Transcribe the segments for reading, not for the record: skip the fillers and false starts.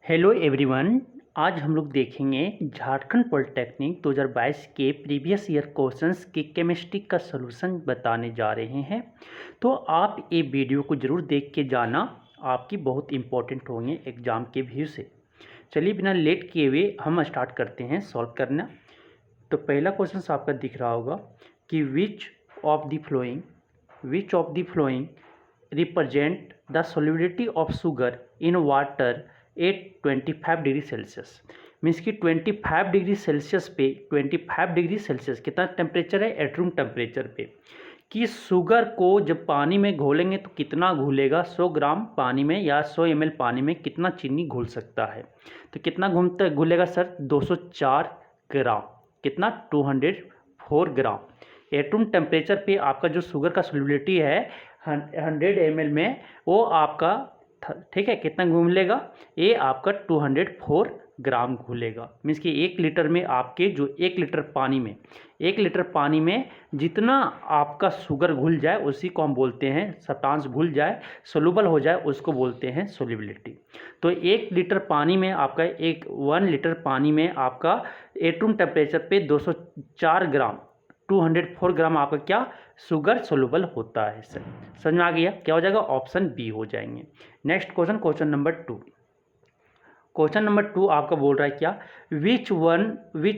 Hello everyone. आज हम लोग देखेंगे झारखंड पॉलिटेक्निक 2022 के प्रीवियस ईयर क्वेश्चंस के केमिस्ट्री का सलूशन बताने जा रहे हैं। तो आप ये वीडियो को ज़रूर देख के जाना, आपकी बहुत इंपॉर्टेंट होंगे एग्ज़ाम के व्यू से। चलिए बिना लेट किए हुए हम स्टार्ट करते हैं सॉल्व करना। तो पहला क्वेश्चन आपका दिख रहा होगा कि which of the flowing represent the solubility of sugar in water at 25 degree Celsius. Means कि 25 डिग्री सेल्सियस पे 25 डिग्री सेल्सियस कितना टेम्परेचर है एट रूम टेम्परेचर पे, कि शुगर को जब पानी में घोलेंगे तो कितना घुलेगा, 100 ग्राम पानी में या 100 ml पानी में कितना चीनी घुल सकता है। तो कितना घुलेगा सर, 204 ग्राम, कितना 204 ग्राम। एट रूम टेम्परेचर पे आपका जो शुगर का सोल्युबिलिटी है 100 ml में, वो आपका ठीक है कितना घुलेगा, ये आपका 204 ग्राम घुलेगा। मीन्स कि 1 लीटर में आपके जो 1 लीटर पानी में जितना आपका शुगर घुल जाए उसी को हम बोलते हैं, सब्सटेंस घुल जाए, सोल्यूबल हो जाए, उसको बोलते हैं सोल्युबिलिटी। तो 1 लीटर पानी में आपका 1 लीटर पानी में आपका एट रूम टेम्परेचर पे 204 ग्राम 204 ग्राम आपका क्या शुगर सोल्यूबल होता है। सर समझ में आ गया, क्या हो जाएगा, ऑप्शन बी हो जाएंगे। Next question number 2। Question number 2 आपका बोल रहा है क्या, which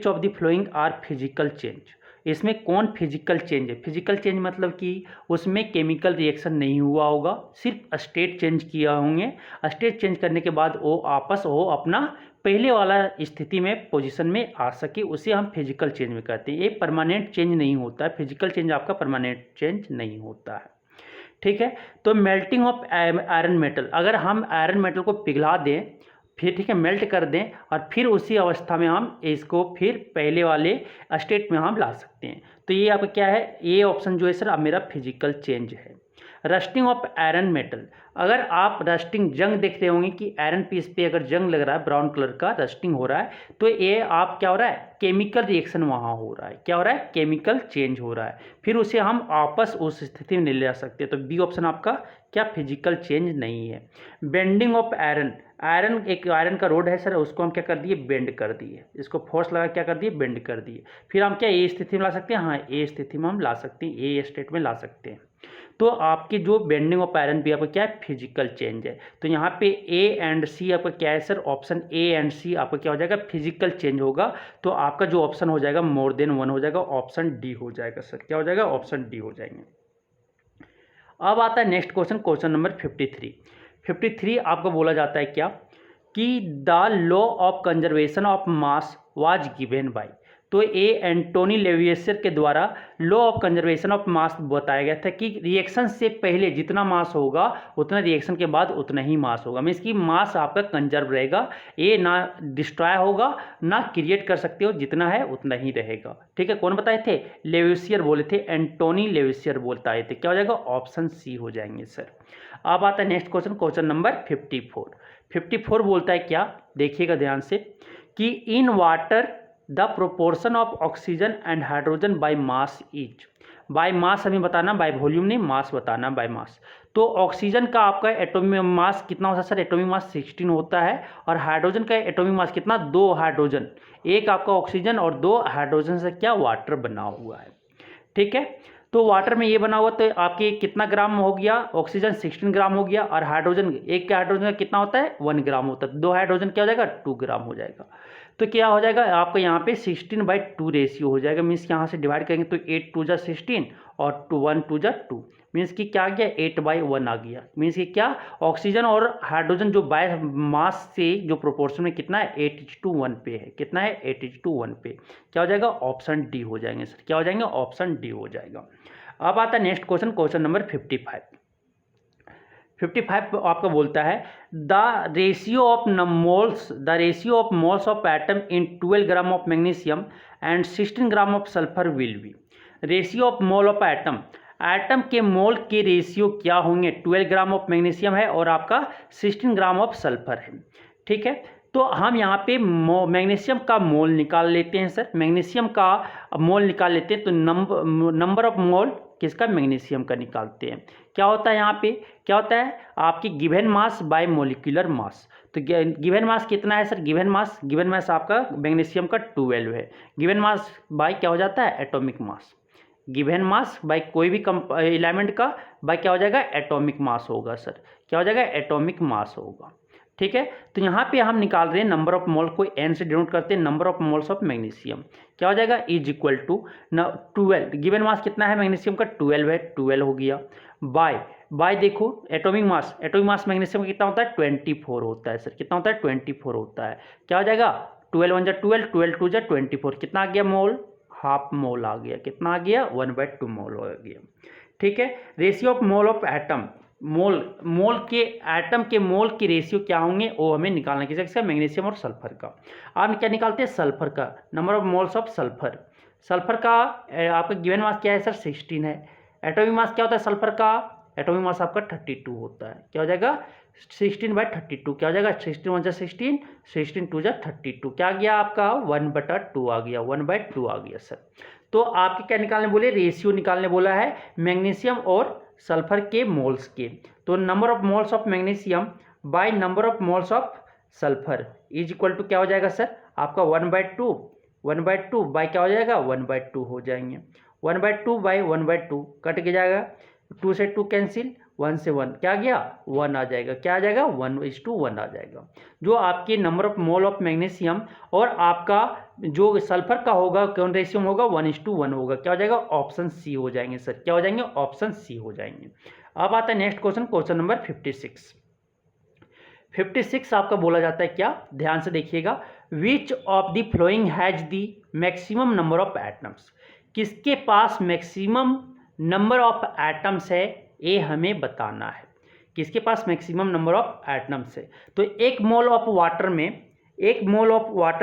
of the following are physical change. इसमें कौन फिजिकल चेंज है। फिजिकल चेंज मतलब कि उसमें केमिकल रिएक्शन नहीं हुआ होगा, सिर्फ स्टेट चेंज किया होंगे। स्टेट चेंज करने के बाद वो आपस वो अपना पहले वाला स्थिति में पोजीशन में आ सके, उसे हम फिजिकल चेंज में कहते हैं। ये परमानेंट चेंज नहीं होता है, फिजिकल चेंज आपका परमानेंट चेंज नहीं होता है। ठीक है, तो मेल्टिंग ऑफ आयरन मेटल, अगर हम आयरन मेटल को पिघला दें, फिर ठीक है मेल्ट कर दें, और फिर उसी अवस्था में हम इसको फिर पहले वाले स्टेट में हम ला सकते हैं। तो ये आपका क्या है, ये ऑप्शन जो है सर अब मेरा फिजिकल चेंज है। रस्टिंग ऑफ आयरन मेटल, अगर आप रस्टिंग जंग देख रहे होंगे कि आयरन पीस पे अगर जंग लग रहा है, ब्राउन कलर का रस्टिंग हो रहा है, तो ये आप क्या हो रहा है, केमिकल रिएक्शन वहाँ हो रहा है। क्या हो रहा है, केमिकल चेंज हो रहा है, फिर उसे हम वापस उस स्थिति में नहीं ले जा सकते। तो बी ऑप्शन आपका क्या फिजिकल चेंज नहीं है। बेंडिंग ऑफ आयरन, एक आयरन का रोड है सर, उसको हम क्या कर दिए, बेंड कर दिए, इसको फोर्स लगा क्या कर दिए, बेंड कर दिए। फिर हम क्या ए स्थिति में ला सकते हैं, हाँ ए स्थिति में हम ला सकते हैं, ए स्टेट में ला सकते हैं। तो आपकी जो बेंडिंग ऑफ आयरन भी आपका क्या है, फिजिकल चेंज है। तो यहाँ पे ए एंड सी आपका क्या है सर, ऑप्शन ए एंड सी आपका क्या हो जाएगा, फिजिकल चेंज होगा। तो आपका जो ऑप्शन हो जाएगा मोर देन 1 हो जाएगा, ऑप्शन डी हो जाएगा सर। क्या हो जाएगा, ऑप्शन डी हो जाएंगे। अब आता है नेक्स्ट क्वेश्चन नंबर 53 आपको बोला जाता है क्या, कि the law of conservation of mass was given by. तो ये एंटोनी लेविएसियर के द्वारा law of conservation of mass बताया गया था कि रिएक्शन से पहले जितना मास होगा उतना रिएक्शन के बाद उतना ही मास होगा। मीन्स कि मास आपका कंजर्व रहेगा, ये ना डिस्ट्रॉय होगा ना क्रिएट कर सकते हो, जितना है उतना ही रहेगा। ठीक है, कौन बताए थे, लेविएसियर बोले थे, एंटोनी लेविएसियर बताए थे। क्या हो जाएगा, ऑप्शन सी हो जाएंगे सर। अब आता है नेक्स्ट क्वेश्चन नंबर 54 बोलता है क्या, देखिएगा ध्यान से, कि इन water the proportion of oxygen and hydrogen by mass is. By mass हमें बताना, बाय वॉल्यूम नहीं, मास बताना, बाय मास। तो ऑक्सीजन का आपका एटॉमिक मास कितना होता है सर, एटॉमिक मास 16 होता है, और हाइड्रोजन का एटॉमिक मास कितना, 2 हाइड्रोजन, एक आपका ऑक्सीजन और 2 हाइड्रोजन से क्या वाटर बना हुआ है। ठीक है, तो वाटर में ये बना हुआ, तो आपके कितना ग्राम हो गया, ऑक्सीजन 16 ग्राम हो गया, और हाइड्रोजन एक के हाइड्रोजन का कितना होता है, 1 ग्राम होता है। 2 हाइड्रोजन क्या हो जाएगा, 2 ग्राम हो जाएगा। तो क्या हो जाएगा आपका यहाँ पे 16/2 रेशियो हो जाएगा। मीन्स यहाँ से डिवाइड करेंगे तो 8 2 जा 16 और 1 2 जा 2, मीन्स कि क्या आ गया, 8/1 आ गया। मीन्स कि क्या, ऑक्सीजन और हाइड्रोजन जो बाय मास से जो प्रोपोर्शन में कितना है, 8:1 पे है। कितना है, 8:1 पे। क्या हो जाएगा, ऑप्शन डी हो जाएंगे सर। क्या हो जाएंगे, ऑप्शन डी हो जाएगा। अब आता है नेक्स्ट क्वेश्चन नंबर 55 आपका बोलता है, the ratio of moles of atom in 12 gram of magnesium and 16 gram of sulphur will be. Ratio of mole of atom के मोल के रेशियो क्या होंगे, 12 ग्राम ऑफ मैग्नीशियम है और आपका 16 ग्राम ऑफ सल्फर है। ठीक है, तो हम यहाँ पे मैग्नीशियम का मोल निकाल लेते हैं सर, मैग्नीशियम का मोल निकाल लेते हैं। तो नंबर ऑफ मोल किसका, मैग्नीशियम का निकालते हैं। क्या होता है यहाँ पे, क्या होता है आपकी गिवन मास बाय मोलिकुलर मास। तो गिवन मास कितना है सर, गिवन मास आपका मैग्नीशियम का 12 है। गिवन मास बाय क्या हो जाता है, atomic mass. Given mass bye कोई भी एलिमेंट का बाय क्या हो जाएगा, एटॉमिक मास होगा सर। क्या हो जाएगा, एटॉमिक मास होगा। ठीक है, तो यहाँ पे हम निकाल रहे हैं नंबर ऑफ मोल को n से डिनोट करते हैं, number of moles of magnesium. क्या हो जाएगा, is equal to 12। Given mass कितना है मैग्नीशियम का, 12 है, 12 हो गया। बाय देखो एटॉमिक मास मैग्नीशियम का कितना होता है, 24 होता है सर। कितना होता है, 24 होता है। क्या हो जाएगा, 12 1 जा 12, 12 2 जा 24। कितना आ गया मोल, हाफ मोल आ गया। कितना आ गया, 1/2 मोल हो गया। ठीक है, ratio of mole of atom, mole के एटम के मोल की रेशियो क्या होंगे वो हमें निकालना है, किसका, मैग्नीशियम और सल्फर का। आप क्या निकालते हैं, सल्फर का, number of moles of sulphur. Sulphur का आपका गिवन मास क्या है सर, 16 है। एटॉमिक मास क्या होता है सल्फर का, एटॉमिक मास आपका 32 होता है। क्या हो जाएगा, 16/32। क्या हो जाएगा, 16 1 जा 16, 16 2 जा 32। क्या आ गया आपका, 1/2 आ गया, 1/2 आ गया सर। तो आपके क्या निकालने बोले, रेशियो निकालने बोला है मैग्नीशियम और सल्फर के मोल्स के। तो number of moles of magnesium by number of moles of sulphur is equal to क्या हो जाएगा सर, आपका 1/2 बाय क्या हो जाएगा, 1/2 हो जाएंगे। 1/2 बाय 1/2 कट के जाएगा, 2 से 2 कैंसिल, 1 से 1 क्या गया, 1 आ जाएगा। क्या आ जाएगा, 1:1 आ जाएगा। जो आपके number of mole of magnesium और आपका जो सल्फर का होगा कौन रेशियो होगा, 1:1 होगा। क्या हो जाएगा, ऑप्शन सी हो जाएंगे सर। क्या हो जाएंगे, ऑप्शन सी हो जाएंगे। अब आता है नेक्स्ट क्वेश्चन, क्वेश्चन नंबर 56। 56 आपका बोला जाता है क्या, ध्यान से देखिएगा, विच of the flowing has the maximum number of atoms. किसके पास मैक्सिमम नंबर ऑफ एटम्स है, ये हमें बताना है। किसके पास मैक्सिमम नंबर ऑफ एटम्स है। तो एक मोल ऑफ वाटर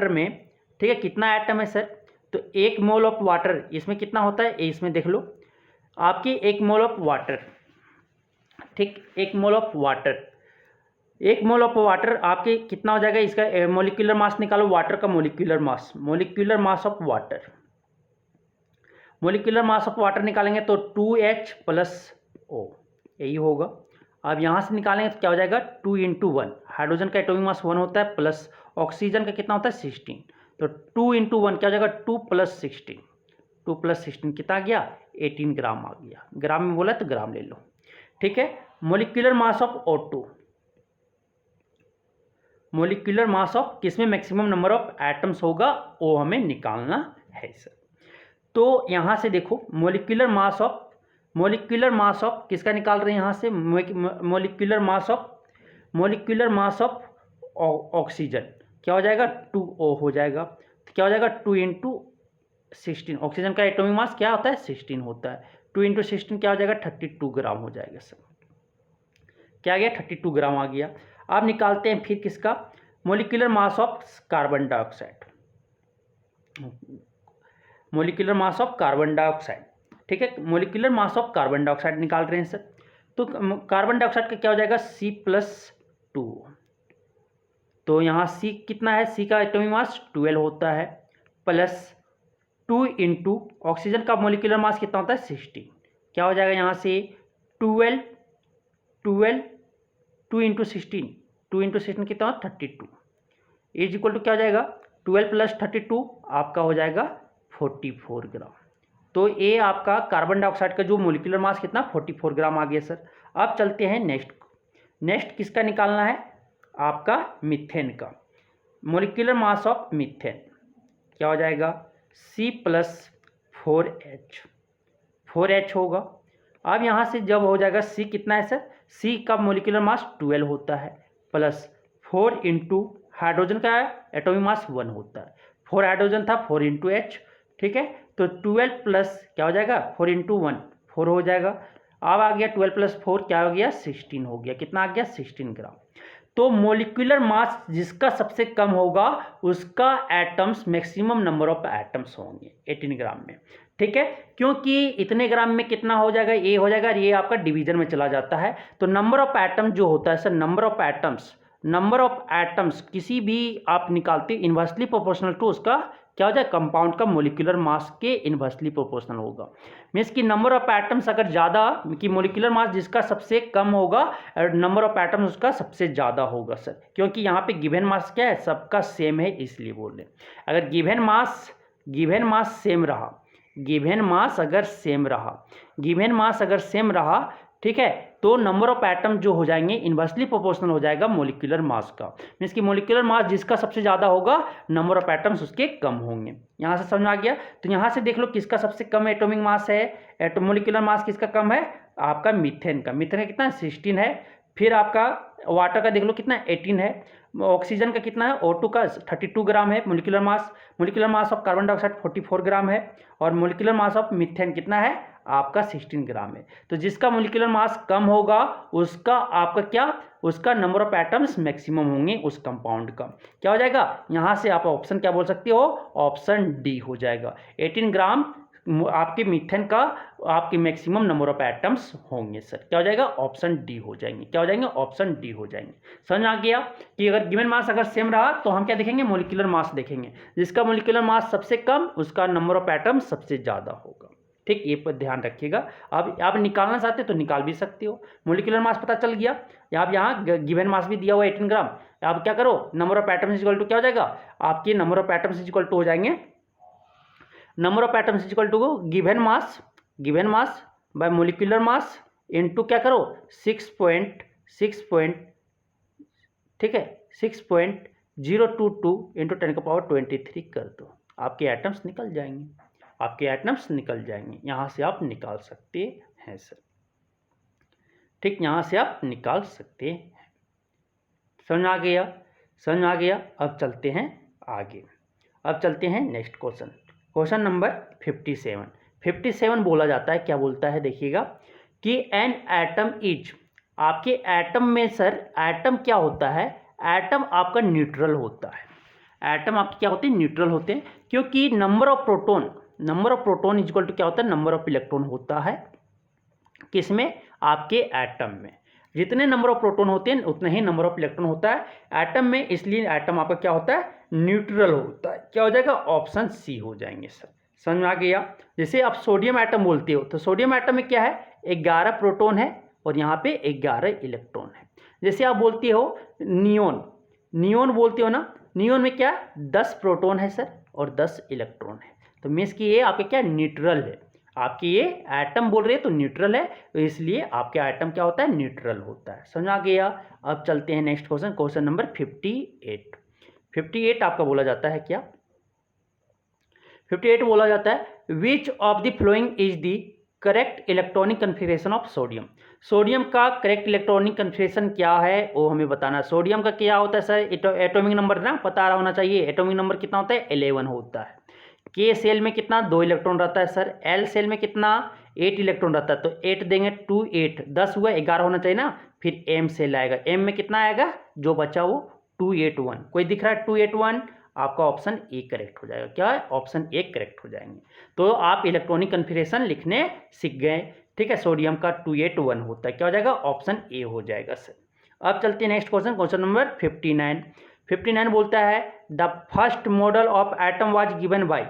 में ठीक है कितना एटम है सर, तो एक मोल ऑफ वाटर इसमें कितना होता है, इसमें देख लो आपकी एक मोल ऑफ वाटर, ठीक, एक मोल ऑफ वाटर आपके कितना हो जाएगा, इसका मोलिकुलर मास निकालो, वाटर का molecular mass of water. Molecular mass of water निकालेंगे तो 2H + O यही होगा। अब यहाँ से निकालेंगे तो क्या हो जाएगा, 2 × 1, हाइड्रोजन का एटॉमिक मास 1 होता है, प्लस ऑक्सीजन का कितना होता है 16। तो 2 × 1 क्या हो जाएगा, 2 + 16 कितना आ गया, 18 ग्राम आ गया। ग्राम में बोला तो ग्राम ले लो। ठीक है, molecular mass of O2, molecular mass of किसमें मैक्सिमम नंबर ऑफ एटम्स होगा वो हमें निकालना है सर। तो यहाँ से देखो मोलिकुलर मास ऑफ किसका निकाल रहे हैं यहाँ से, मोलिकुलर मास ऑफ ऑक्सीजन। क्या हो जाएगा, 2O हो जाएगा। तो क्या हो जाएगा, 2 × 16, ऑक्सीजन का एटॉमिक मास क्या होता है 16 होता है। 2 × 16 क्या हो जाएगा, 32 ग्राम हो जाएगा सर। क्या आ गया, 32 ग्राम आ गया। अब निकालते हैं फिर किसका, molecular mass of carbon dioxide. ठीक है, molecular mass of carbon dioxide निकाल रहे हैं सर। तो कार्बन डाइऑक्साइड का क्या हो जाएगा, C+2। तो यहाँ C कितना है, C का एटॉमिक मास 12 होता है, प्लस 2 × ऑक्सीजन का मोलिकुलर मास कितना होता है 16। क्या हो जाएगा यहाँ से 2 × 16 कितना होता है 32 इज इक्वल टू क्या हो जाएगा, 12 + 32 आपका हो जाएगा 44 ग्राम। तो ये आपका कार्बन डाइऑक्साइड का जो मोलिकुलर मास कितना 44 ग्राम आ गया सर। अब चलते हैं नेक्स्ट किसका निकालना है, आपका मीथेन का। मोलिकुलर मास ऑफ मीथेन क्या हो जाएगा, C + 4H होगा। अब यहाँ से जब हो जाएगा C कितना है सर, C का मोलिकुलर मास 12 होता है, प्लस 4 × हाइड्रोजन का एटॉमिक मास 1 होता है। 4 हाइड्रोजन था, 4 × H। ठीक है, तो 12 प्लस क्या हो जाएगा, 4 × 1 4 हो जाएगा। अब आ गया 12 + 4 क्या हो गया, 16 हो गया। कितना आ गया, 16 ग्राम। तो मोलिकुलर मास जिसका सबसे कम होगा उसका atoms maximum number of atoms होंगे 18 ग्राम में। ठीक है, क्योंकि इतने ग्राम में कितना हो जाएगा, ये हो जाएगा, ये आपका डिवीजन में चला जाता है। तो नंबर ऑफ एटम जो होता है सर, नंबर ऑफ एटम्स किसी भी आप निकालते हो इन्वर्सली प्रोपोर्शनल टू उसका क्या हो जाएगा, कंपाउंड का मोलिकुलर मास के इनवर्सली प्रोपोर्शनल होगा। मीन्स कि नंबर ऑफ एटम्स अगर ज़्यादा कि मोलिकुलर मास जिसका सबसे कम होगा और नंबर ऑफ एटम्स उसका सबसे ज़्यादा होगा सर, क्योंकि यहाँ पे गिवन मास क्या है, सबका सेम है इसलिए बोल रहे हैं। अगर गिवन मास सेम रहा, गिवन मास अगर सेम रहा, ठीक है, तो नंबर ऑफ एटम जो हो जाएंगे इनवर्सली प्रोपोर्शनल हो जाएगा मोलिकुलर मास का। मीन्स कि मोलिकुलर मास जिसका सबसे ज़्यादा होगा नंबर ऑफ एटम्स उसके कम होंगे। यहाँ से समझ आ गया। तो यहाँ से देख लो किसका सबसे कम एटॉमिक मास है, मोलिकुलर मास किसका कम है, आपका मीथेन का। मीथेन का कितना 16 है। फिर आपका वाटर का देख लो कितना 18 है। ऑक्सीजन का कितना है, O2 का 32 ग्राम है molecular mass of carbon dioxide 44 ग्राम है, और मोलिकुलर मास ऑफ मीथेन कितना है आपका 16 ग्राम है। तो जिसका मोलिकुलर मास कम होगा उसका आपका क्या, उसका नंबर ऑफ एटम्स मैक्सिमम होंगे उस कंपाउंड का। क्या हो जाएगा, यहाँ से आप ऑप्शन क्या बोल सकते हो, ऑप्शन डी हो जाएगा। 18 ग्राम आपके मीथेन का आपके मैक्सिमम नंबर ऑफ एटम्स होंगे सर। क्या हो जाएगा, ऑप्शन डी हो जाएंगे। क्या हो जाएंगे, ऑप्शन डी हो जाएंगे। समझ आ गया कि अगर गिवन मास अगर सेम रहा तो हम क्या देखेंगे, मोलिकुलर मास देखेंगे। जिसका मोलिकुलर मास सबसे कम उसका नंबर ऑफ एटम्स सबसे ज़्यादा होगा। ठीक, ये पर ध्यान रखिएगा। अब आप निकालना चाहते हो तो निकाल भी सकते हो। मोलिकुलर मास पता चल गया, आप यहाँ गिवन मास भी दिया हुआ 18 ग्राम। आप क्या करो, number of atoms equal to क्या हो जाएगा, आपके number of atoms equal to हो जाएंगे, number of atoms equal to given mass by molecular mass into क्या करो 6.6 ठीक है 6.022 इंटू 10⁻23 कर दो, आपके एटम्स निकल जाएंगे। यहाँ से आप निकाल सकते हैं सर। ठीक, यहाँ से आप निकाल सकते हैं। समझ आ गया। अब चलते हैं आगे। अब चलते हैं नेक्स्ट क्वेश्चन नंबर 57 बोला जाता है, क्या बोलता है देखिएगा कि एन एटम इज, आपके एटम में सर एटम क्या होता है, एटम आपका न्यूट्रल होता है। एटम आपके क्या होते हैं, न्यूट्रल होते हैं, क्योंकि number of proton equal to क्या होता है, नंबर ऑफ इलेक्ट्रॉन होता है। किसमें, आपके एटम में जितने नंबर ऑफ प्रोटॉन होते हैं उतने ही नंबर ऑफ इलेक्ट्रॉन होता है एटम में, इसलिए एटम आपका क्या होता है, न्यूट्रल होता है। क्या हो जाएगा, ऑप्शन सी हो जाएंगे सर। समझ में आ गया। जैसे आप सोडियम एटम बोलते हो तो सोडियम एटम में क्या है, 11 प्रोटॉन है और यहाँ पे 11 इलेक्ट्रॉन है। जैसे आप बोलते हो नियोन बोलते हो ना, नियोन में क्या 10 प्रोटॉन है सर और 10 इलेक्ट्रॉन है। तो मीन्स कि ये आपके क्या न्यूट्रल है, आपके ये एटम बोल रहे हैं तो न्यूट्रल है, तो इसलिए आपके एटम क्या होता है, न्यूट्रल होता है। समझ आ गया। अब चलते हैं नेक्स्ट क्वेश्चन नंबर 58 आपका बोला जाता है क्या, 58 बोला जाता है which of the following is the correct electronic configuration of sodium. Sodium का करेक्ट इलेक्ट्रॉनिक कन्फिगरेशन क्या है वो हमें बताना। सोडियम का क्या होता है सर, एटॉमिक नंबर ना पता रहा होना चाहिए। एटॉमिक नंबर कितना होता है, 11 होता है। के सेल में कितना 2 इलेक्ट्रॉन रहता है सर, एल सेल में कितना 8 इलेक्ट्रॉन रहता है, तो 8 देंगे 2 8 10 हुआ, 11 होना चाहिए ना। फिर एम सेल आएगा, एम में कितना आएगा जो बचा वो 281, कोई दिख रहा है 281, आपका ऑप्शन ए करेक्ट हो जाएगा। क्या है, ऑप्शन ए करेक्ट हो जाएंगे। तो आप इलेक्ट्रॉनिक कन्फिगरेशन लिखने सीख गए। ठीक है, सोडियम का 281 होता है। क्या हो जाएगा, ऑप्शन ए हो जाएगा सर। अब चलते हैं नेक्स्ट क्वेश्चन नंबर 59 बोलता है the first model of atom was given by,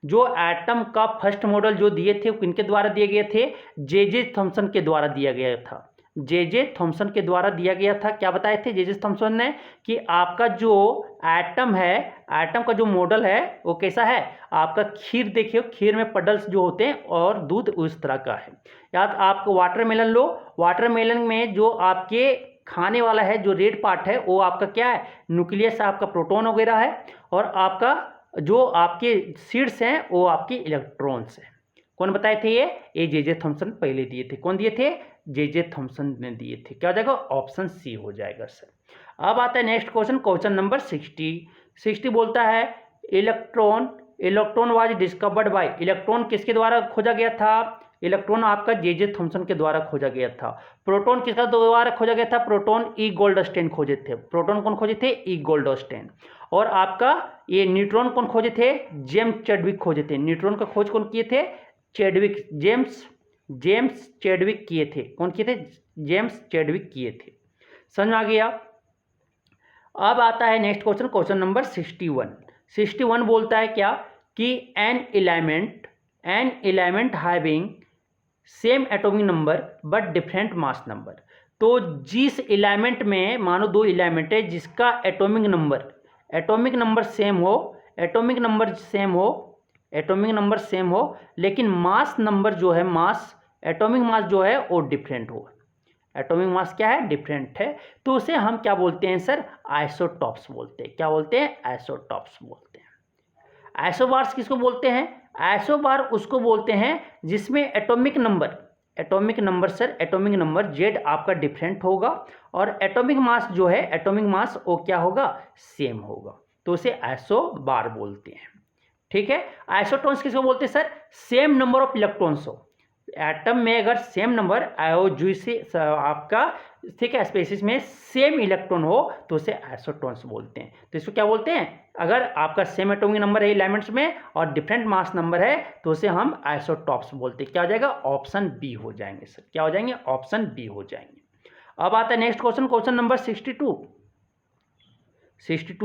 जो एटम का फर्स्ट मॉडल जो दिए थे किनके द्वारा दिए गए थे, जे थॉमसन के द्वारा दिया गया था। जे थॉमसन के द्वारा दिया गया था। क्या बताए थे जे थॉमसन ने कि आपका जो एटम है, एटम का जो मॉडल है वो कैसा है, आपका खीर देखियो, खीर में पडल्स जो होते हैं और दूध उस तरह का है। या आपको वाटरमेलन लो, वाटरमेलन में जो आपके खाने वाला है जो रेड पार्ट है वो आपका क्या है, न्यूक्लियस आपका प्रोटॉन वगैरह है, और आपका जो आपके सीड्स हैं वो आपके इलेक्ट्रॉन्स हैं। कौन बताए थे ये जे थॉमसन पहले दिए थे। कौन दिए थे, जे थॉमसन ने दिए थे। क्या हो जाएगा, ऑप्शन सी हो जाएगा सर। अब आता है नेक्स्ट क्वेश्चन नंबर 60 बोलता है electron was discovered by, electron किसके द्वारा खोजा गया था, इलेक्ट्रॉन आपका जे थॉमसन के द्वारा खोजा गया था। प्रोटॉन किसका द्वारा खोजा गया था, प्रोटॉन ई गोल्डस्टेन खोजे थे। प्रोटॉन कौन खोजे थे, ई गोल्डस्टेन। और आपका ये न्यूट्रॉन कौन खोजे थे, जेम्स चैडविक खोजे थे। न्यूट्रॉन का खोज कौन किए थे, चैडविक, जेम्स चैडविक किए थे। कौन किए थे, जेम्स चैडविक किए थे। समझ आ गया। अब आता है नेक्स्ट क्वेश्चन नंबर 61 बोलता है क्या कि an element having same atomic number but different mass number. तो जिस एलिमेंट में मानो दो एलिमेंट है जिसका एटॉमिक नंबर सेम हो लेकिन मास नंबर जो है एटॉमिक मास जो है वो डिफरेंट हो। एटॉमिक मास क्या है? डिफरेंट है। तो उसे हम क्या बोलते हैं सर? आइसोटॉप्स बोलते हैं। क्या बोलते हैं? आइसोटॉप्स बोलते हैं। आइसोबार्स किसको बोलते हैं? आइसोबार उसको बोलते हैं जिसमें एटॉमिक नंबर जेड आपका डिफरेंट होगा और एटॉमिक मास जो है वो क्या होगा? सेम होगा। तो उसे आइसोबार बोलते हैं। ठीक है। आइसोटोन्स किसको बोलते हैं sir? Same number of electrons हो एटम में, अगर सेम नंबर आपका ठीक है स्पेसिस में सेम इलेक्ट्रॉन हो तो उसे आइसोटोन्स बोलते हैं। तो इसको क्या बोलते हैं? अगर आपका सेम एटॉमिक नंबर है एलिमेंट्स में और डिफरेंट मास नंबर है तो उसे हम आइसोटॉप्स बोलते हैं। क्या हो जाएगा? ऑप्शन बी हो जाएंगे सर। क्या हो जाएंगे? ऑप्शन बी हो जाएंगे। अब आता है नेक्स्ट क्वेश्चन नंबर 62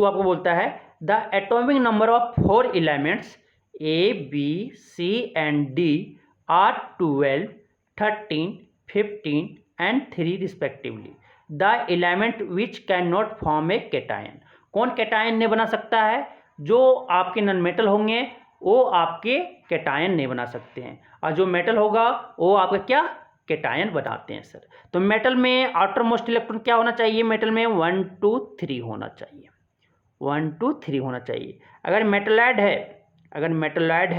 आपको बोलता है the atomic number of 4 elements A B C and D are 12, 13, 15 and 3 respectively. The element which cannot form a cation. कौन कैटायन नहीं बना सकता है? जो आपके नॉन मेटल होंगे वो आपके कैटायन नहीं बना सकते हैं और जो मेटल होगा वो आपका क्या? कैटायन बनाते हैं सर। तो मेटल में आउटर मोस्ट इलेक्ट्रॉन क्या होना चाहिए? मेटल में 1 2 3 होना चाहिए। 1 2 3 होना चाहिए। अगर मेटलॉइड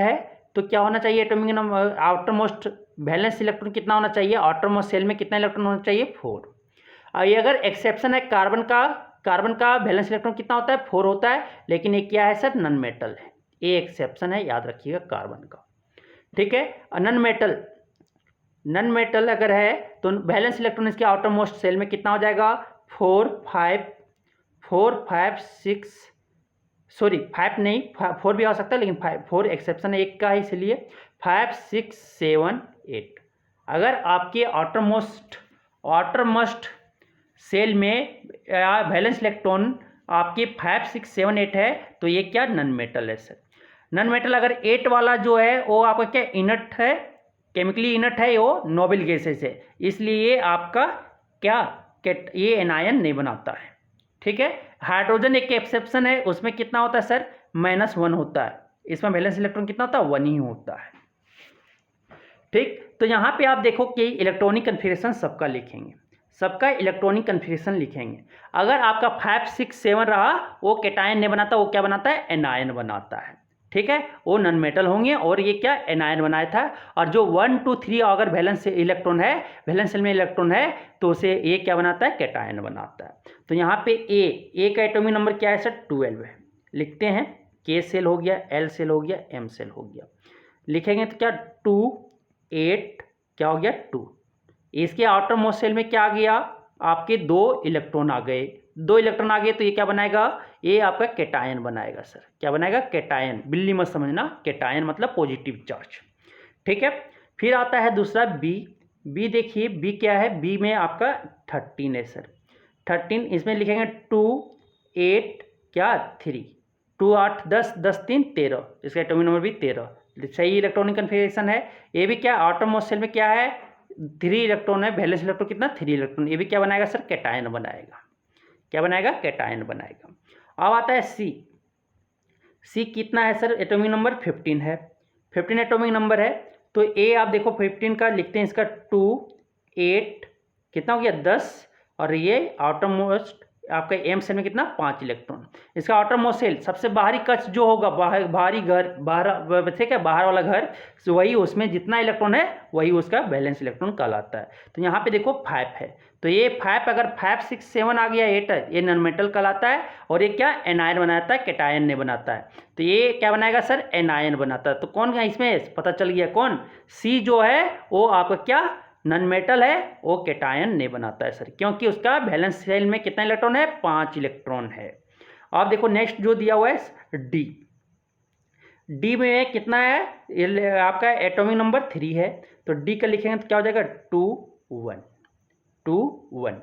है तो क्या होना चाहिए? Atomic number outer most valence electron कितना होना चाहिए? आउटर मोस्ट शेल में कितना इलेक्ट्रॉन होना चाहिए? 4। और ये अगर एक्सेप्शन है कार्बन का वैलेंस इलेक्ट्रॉन कितना होता है? 4 होता है। लेकिन ये क्या है सर? नॉन मेटल है। ये एक्सेप्शन है, याद रखिएगा कार्बन का। ठीक है। नॉन मेटल अगर है तो वैलेंस इलेक्ट्रॉन इसके आउटर मोस्ट शेल में कितना हो जाएगा? 4 5 6 सॉरी 5 नहीं 4 भी आ सकता है लेकिन 4 एक्सेप्शन है एक का है इसलिए 5 6 7 8। अगर आपके आउटर मोस्ट सेल में वैलेंस इलेक्ट्रॉन आपके 5 6 7 8 है तो ये क्या? नॉन मेटल है सर। नॉन मेटल अगर 8 वाला जो है वो आपका क्या? इनर्ट है, केमिकली इनर्ट है, वो नोबल गैसेस है, इसलिए आपका क्या? ये एनायन नहीं बनाता है। ठीक है। हाइड्रोजन एक एक्सेप्शन है, उसमें कितना होता है सर? -1 होता है। इसमें वैलेंस इलेक्ट्रॉन कितना होता है? 1 ही होता है। ठीक। तो यहाँ पे आप देखो कि इलेक्ट्रॉनिक कन्फिगरेशन सबका इलेक्ट्रॉनिक कन्फिगरेशन लिखेंगे। अगर आपका 5 6 7 रहा वो कैटायन नहीं बनाता, वो क्या बनाता है? एनायन बनाता है। ठीक है। वो नॉन मेटल होंगे और ये क्या? एनायन बनाया था। और जो 1 2 3 अगर वैलेंस सेल में इलेक्ट्रॉन है तो उसे ये क्या बनाता है? कैटायन बनाता है। तो यहाँ पे ए का एटॉमिक नंबर क्या है सर? 12 है। लिखते हैं के सेल हो गया, एल सेल हो गया, एम सेल हो गया। लिखेंगे तो क्या? 2 8 क्या हो गया? 2। इसके आउटर मोस्ट सेल में क्या आ गया? आपके 2 इलेक्ट्रॉन आ गए। तो ये क्या बनाएगा? ये आपका कैटायन बनाएगा सर। क्या बनाएगा? कैटायन। बिल्ली मत समझना, कैटायन मतलब पॉजिटिव चार्ज। ठीक है। फिर आता है दूसरा बी देखिए बी क्या है? बी में आपका 13 है सर। 13 इसमें लिखेंगे 2 8 क्या? 3 2 8 10 10 3 13। इसका एटॉमिक नंबर भी 13। सही इलेक्ट्रॉनिक कन्फिगरेशन है। ये भी क्या? आउटर मोस्ट शेल में क्या है? 3 इलेक्ट्रॉन है। वैलेंस इलेक्ट्रॉन कितना? 3 इलेक्ट्रॉन। ये भी क्या बनाएगा सर? कैटायन बनाएगा। क्या बनाएगा? कैटायन बनाएगा। अब आता है सी कितना है सर? एटॉमिक नंबर 15 है। 15 एटॉमिक नंबर है। तो ए आप देखो 15 का लिखते हैं इसका 2 8 कितना हो गया? 10 और ये आउटर मोस्ट आपका एम सेल में कितना? 5 इलेक्ट्रॉन। इसका आउटर मोस्ट सेल सबसे बाहरी कक्ष जो होगा बाहर वाला घर, वही उसमें जितना इलेक्ट्रॉन है वही उसका वैलेंस इलेक्ट्रॉन कहलाता है। तो यहाँ पे देखो 5 है। तो ये 5 अगर 5 6 7 आ गया 8 है, ये नॉन मेटल कहलाता है और ये क्या? एनायन बनाता है, कैटायन नहीं बनाता है। तो ये क्या बनाएगा सर? एनायन बनाता है। तो कौन का इसमें पता चल गया? कौन? सी जो है वो आपका क्या? नॉन मेटल है, वो कैटायन नहीं बनाता है सर, क्योंकि उसका वैलेंस सेल में कितना इलेक्ट्रॉन है? 5 इलेक्ट्रॉन है। अब देखो नेक्स्ट जो दिया हुआ है डी में कितना है? आपका एटॉमिक नंबर 3 है। तो डी का लिखेंगे तो क्या हो जाएगा? 2 1 2 1।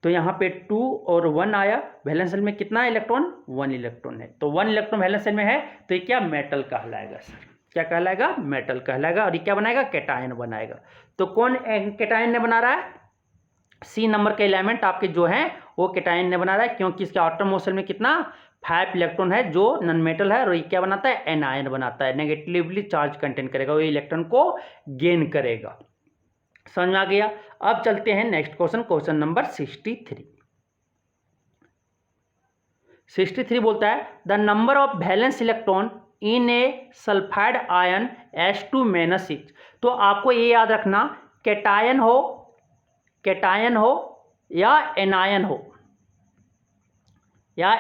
तो यहाँ पे 2 और 1 आया, वैलेंस शेल में कितना इलेक्ट्रॉन, 1 इलेक्ट्रॉन है, तो 1 इलेक्ट्रॉन वैलेंस शेल में है, तो ये क्या मेटल कहलाएगा सर, क्या कहलाएगा, मेटल कहलाएगा। और ये क्या बनाएगा, कैटायन बनाएगा। तो कौन कैटायन ने बना रहा है, सी नंबर के एलिमेंट आपके जो हैं वो कैटायन ने बना रहा है, क्योंकि इसके आउटर मोस्ट शेल में कितना 5 इलेक्ट्रॉन है जो नॉन मेटल है, और ये क्या बनाता है, एनायन बनाता है, नेगेटिवली चार्ज कंटेन करेगा, वो इलेक्ट्रॉन को गेन करेगा। समझ में आ गया। अब चलते हैं नेक्स्ट क्वेश्चन, क्वेश्चन नंबर 63। 63 बोलता है the number of valence electron in A sulphide ion S2-6। तो आपको ये याद रखना, कैटायन हो या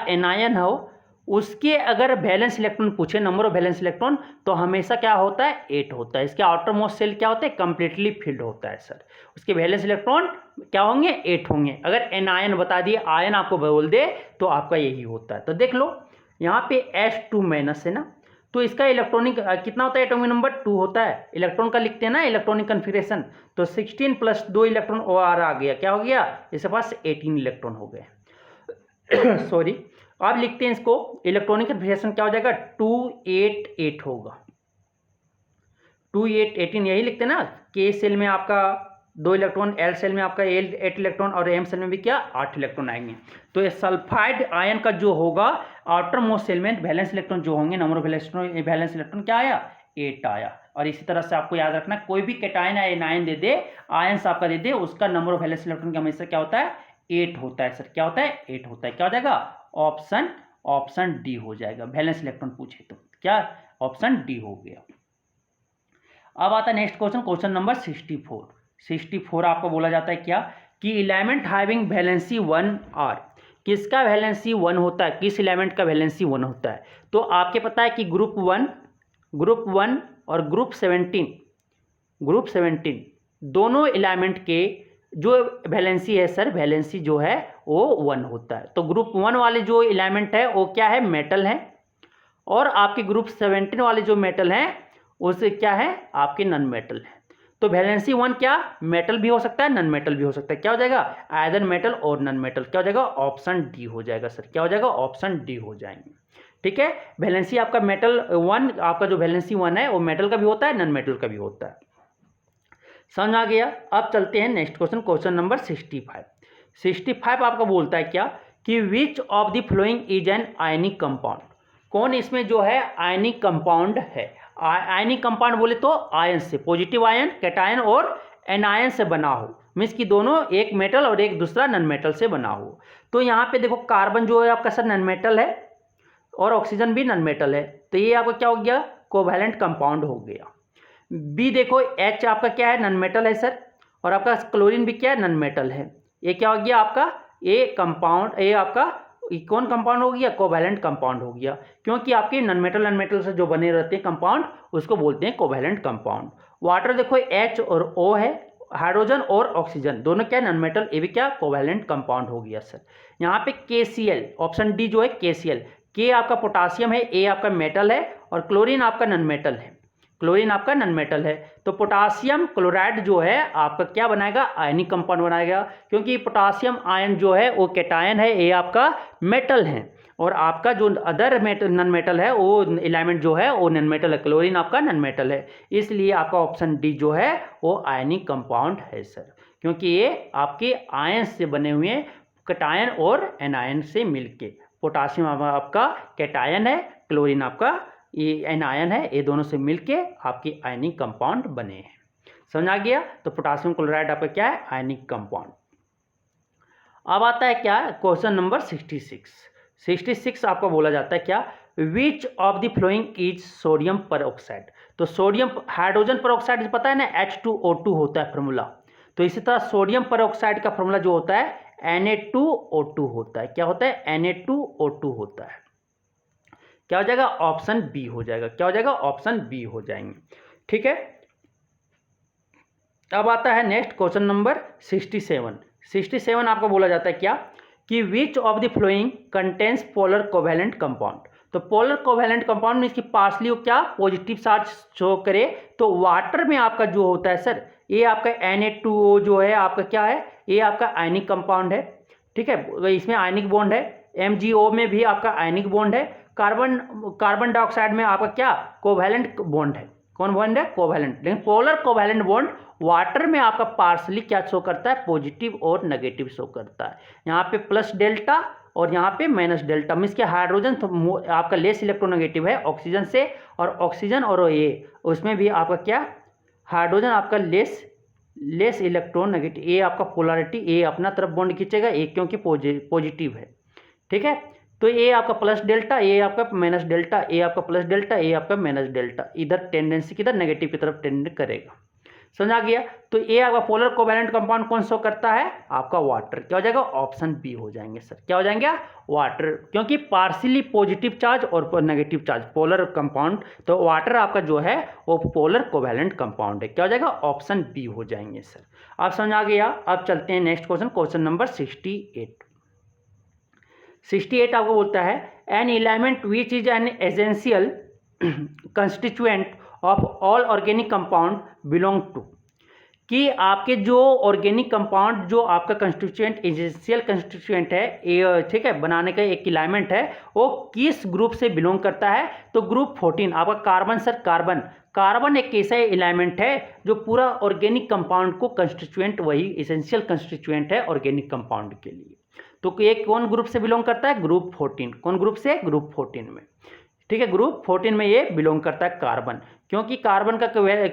एनायन हो, उसके अगर वैलेंस इलेक्ट्रॉन पूछे, नंबर ऑफ वैलेंस इलेक्ट्रॉन, तो हमेशा क्या होता है, 8 होता है। इसके आउटर मोस्ट शेल क्या होता है, कंप्लीटली फिल्ड होता है सर, उसके वैलेंस इलेक्ट्रॉन क्या होंगे, 8 होंगे। अगर एनायन बता दिए, आयन आपको बोल दे, तो आपका यही होता है। तो देख लो यहाँ पे S2- है ना, तो इसका इलेक्ट्रॉनिक कितना होता है, एटॉमिक नंबर 2 होता है, इलेक्ट्रॉन का लिखते हैं ना इलेक्ट्रॉनिक कन्फिगरेशन, तो 16 + 2 इलेक्ट्रॉन और आ गया, क्या हो गया, इसके पास 18 इलेक्ट्रॉन हो गए सॉरी। अब लिखते हैं इसको, इलेक्ट्रॉनिक कन्फिगरेशन क्या हो जाएगा, 288 होगा, 2818 यही लिखते हैं ना। के सेल में आपका 2 इलेक्ट्रॉन, एल सेल में आपका 8 इलेक्ट्रॉन, और एम सेल में भी क्या 8 इलेक्ट्रॉन आएंगे। तो ये सल्फाइड आयन का जो होगा आउटर मोस्ट सेल में वैलेंस इलेक्ट्रॉन जो होंगे, नंबर ऑफ वैलेंस इलेक्ट्रॉन क्या आया, 8 आया। और इसी तरह से आपको याद रखना, कोई भी कैटायन या एनायन दे दे, आयंस आपका दे दे, उसका नंबर ऑफ वैलेंस इलेक्ट्रॉन का हमेशा क्या होता है, 8 होता है सर, क्या होता है, 8 होता है। क्या हो जाएगा, ऑप्शन डी हो जाएगा, वैलेंस इलेक्ट्रॉन पूछे तो क्या, ऑप्शन डी हो गया। अब आता है नेक्स्ट क्वेश्चन, क्वेश्चन नंबर 64। 64 आपको बोला जाता है क्या, कि एलिमेंट हैविंग वैलेंसी 1 आर, किसका वैलेंसी 1 होता है, किस एलिमेंट का वैलेंसी 1 होता है। तो आपके पता है कि ग्रुप 1 और ग्रुप 17 दोनों एलिमेंट के जो वैलेंसी है सर, वैलेंसी जो है वो 1 होता है। तो ग्रुप 1 वाले जो एलिमेंट है वो क्या है, मेटल है, और आपके ग्रुप 17 वाले जो मेटल हैं उससे क्या है, आपके नॉन मेटल है। तो वैलेंसी 1 क्या, मेटल भी हो सकता है, नॉन मेटल भी हो सकता है, क्या हो जाएगा, आइदर मेटल और नॉन मेटल, क्या हो जाएगा, ऑप्शन डी हो जाएगा सर, क्या हो जाएगा, ऑप्शन डी हो जाएंगे। ठीक है, वैलेंसी आपका मेटल 1, आपका जो वैलेंसी 1 है वो मेटल का भी होता है, नॉन मेटल का भी होता है। समझ आ गया। अब चलते हैं नेक्स्ट क्वेश्चन, क्वेश्चन नंबर 65। 65 आपका बोलता है क्या, कि which of the following is an ionic compound, कौन इसमें जो है आयनिक कंपाउंड है। आयनिक कंपाउंड बोले तो आयन से, पॉजिटिव आयन, कैटायन और एनायन से बना हो, मीन्स कि दोनों एक मेटल और एक दूसरा नॉन मेटल से बना हो। तो यहाँ पे देखो कार्बन जो है आपका सर नॉन मेटल है, और ऑक्सीजन भी नॉन मेटल है, तो ये आपका क्या हो गया, कोवैलेंट कंपाउंड हो गया। बी देखो, H आपका क्या है, नॉन मेटल है सर, और आपका क्लोरीन भी क्या है, नॉन मेटल है। ये क्या हो गया आपका, ए कंपाउंड, ये आपका कौन कंपाउंड हो गया, कोवैलेंट कंपाउंड हो गया, क्योंकि आपके नॉन मेटल से जो बने रहते हैं कंपाउंड उसको बोलते हैं कोवैलेंट कंपाउंड। वाटर देखो H और O है, हाइड्रोजन और ऑक्सीजन दोनों क्या नॉन मेटल, ये भी क्या कोवैलेंट कंपाउंड हो गया सर। यहाँ पे KCl, ऑप्शन डी जो है KCl, के आपका पोटासियम है, ए आपका मेटल है, और क्लोरीन आपका नॉन मेटल है, क्लोरीन आपका नॉन मेटल है। तो पोटासियम क्लोराइड जो है आपका क्या बनाएगा, आयनिक कंपाउंड बनाएगा, क्योंकि पोटासियम आयन जो है वो कैटायन है, ये आपका मेटल है, और आपका जो अदर मेटल नॉन मेटल है वो एलिमेंट जो है वो नॉन मेटल है, क्लोरीन आपका नॉन मेटल है, इसलिए आपका ऑप्शन डी जो है वो आयनिक कंपाउंड है सर, क्योंकि ये आपके आयन से बने हुए कैटायन और एनायन से मिलके, पोटासियम आपका कैटायन है, क्लोरीन आपका ये एनायन है, ये दोनों से मिलके आपकी आयनिक कंपाउंड बने हैं। समझ आ गया। तो पोटासियम क्लोराइड आपका क्या है, आयनिक कंपाउंड। अब आता है क्या, क्वेश्चन नंबर 66। 66 आपको बोला जाता है क्या, which of the following is sodium peroxide. तो सोडियम हाइड्रोजन परऑक्साइड पता है ना, H2O2 होता है फॉर्मूला, तो इसी तरह सोडियम परऑक्साइड का फॉर्मूला जो होता है Na2O2 होता है, क्या होता है, Na2O2 होता है, क्या हो जाएगा, ऑप्शन बी हो जाएगा, क्या हो जाएगा, ऑप्शन बी हो जाएंगे। ठीक है, अब आता है नेक्स्ट क्वेश्चन नंबर 67। 67 आपको बोला जाता है क्या, कि which of the flowing contains polar covalent compound. तो पोलर कोवैलेंट कंपाउंड में इसकी पार्सली क्या पॉजिटिव चार्ज शो करे, तो वाटर में आपका जो होता है सर, ये आपका Na2O जो है आपका क्या है, ये आपका आयनिक कंपाउंड है, ठीक है, इसमें आयनिक बॉन्ड है। MgO में भी आपका आयनिक बॉन्ड है। कार्बन डाइऑक्साइड में आपका क्या कोवैलेंट बॉन्ड है। कौन बॉन्ड है? कोवैलेंट। लेकिन पोलर कोवैलेंट बॉन्ड वाटर में आपका पार्सली क्या शो करता है? पॉजिटिव और नेगेटिव शो करता है। यहाँ पे प्लस डेल्टा और यहाँ पे माइनस डेल्टा, मीन्स के हाइड्रोजन तो आपका लेस इलेक्ट्रोनेगेटिव है ऑक्सीजन से, और ऑक्सीजन और ये उसमें भी आपका क्या हाइड्रोजन आपका लेस इलेक्ट्रोनेगेटिव। ए आपका पोलरिटी, ए अपना तरफ बॉन्ड खींचेगा, ए क्योंकि पॉजिटिव है। ठीक है, तो ए आपका प्लस डेल्टा, ए आपका माइनस डेल्टा, ए आपका प्लस डेल्टा, ए आपका माइनस डेल्टा, इधर टेंडेंसी किधर नेगेटिव की तरफ टेंड करेगा। समझ आ गया? तो ए आपका पोलर कोवैलेंट कंपाउंड कौन शो करता है? आपका वाटर। क्या हो जाएगा? ऑप्शन बी हो जाएंगे सर। क्या हो जाएंगे? वाटर, क्योंकि पार्शियली पॉजिटिव चार्ज और नेगेटिव चार्ज पोलर कंपाउंड, तो वाटर आपका जो है वो पोलर कोवैलेंट कंपाउंड है। क्या हो जाएगा? ऑप्शन बी हो जाएंगे सर। आप समझ आ गया? अब चलते हैं नेक्स्ट क्वेश्चन, क्वेश्चन नंबर 68 आपको बोलता है an element which is an essential constituent of all organic compound belong to, कि आपके जो ऑर्गेनिक कंपाउंड जो आपका कंस्टिट्यूएंट एसेंशियल कंस्टिट्यूएंट है, ठीक है, बनाने का एक एलिमेंट है, वो किस ग्रुप से बिलोंग करता है? तो ग्रुप 14 आपका कार्बन सर। कार्बन एक ऐसा एलिमेंट है जो पूरा ऑर्गेनिक कंपाउंड को कंस्टिट्यूएंट, वही एसेंशियल कंस्टिट्यूएंट है ऑर्गेनिक कंपाउंड के लिए। तो ये कौन ग्रुप से बिलोंग करता है? ग्रुप 14। कौन ग्रुप से? ग्रुप 14 में। ठीक है, ग्रुप 14 में ये बिलोंग करता है कार्बन, क्योंकि कार्बन का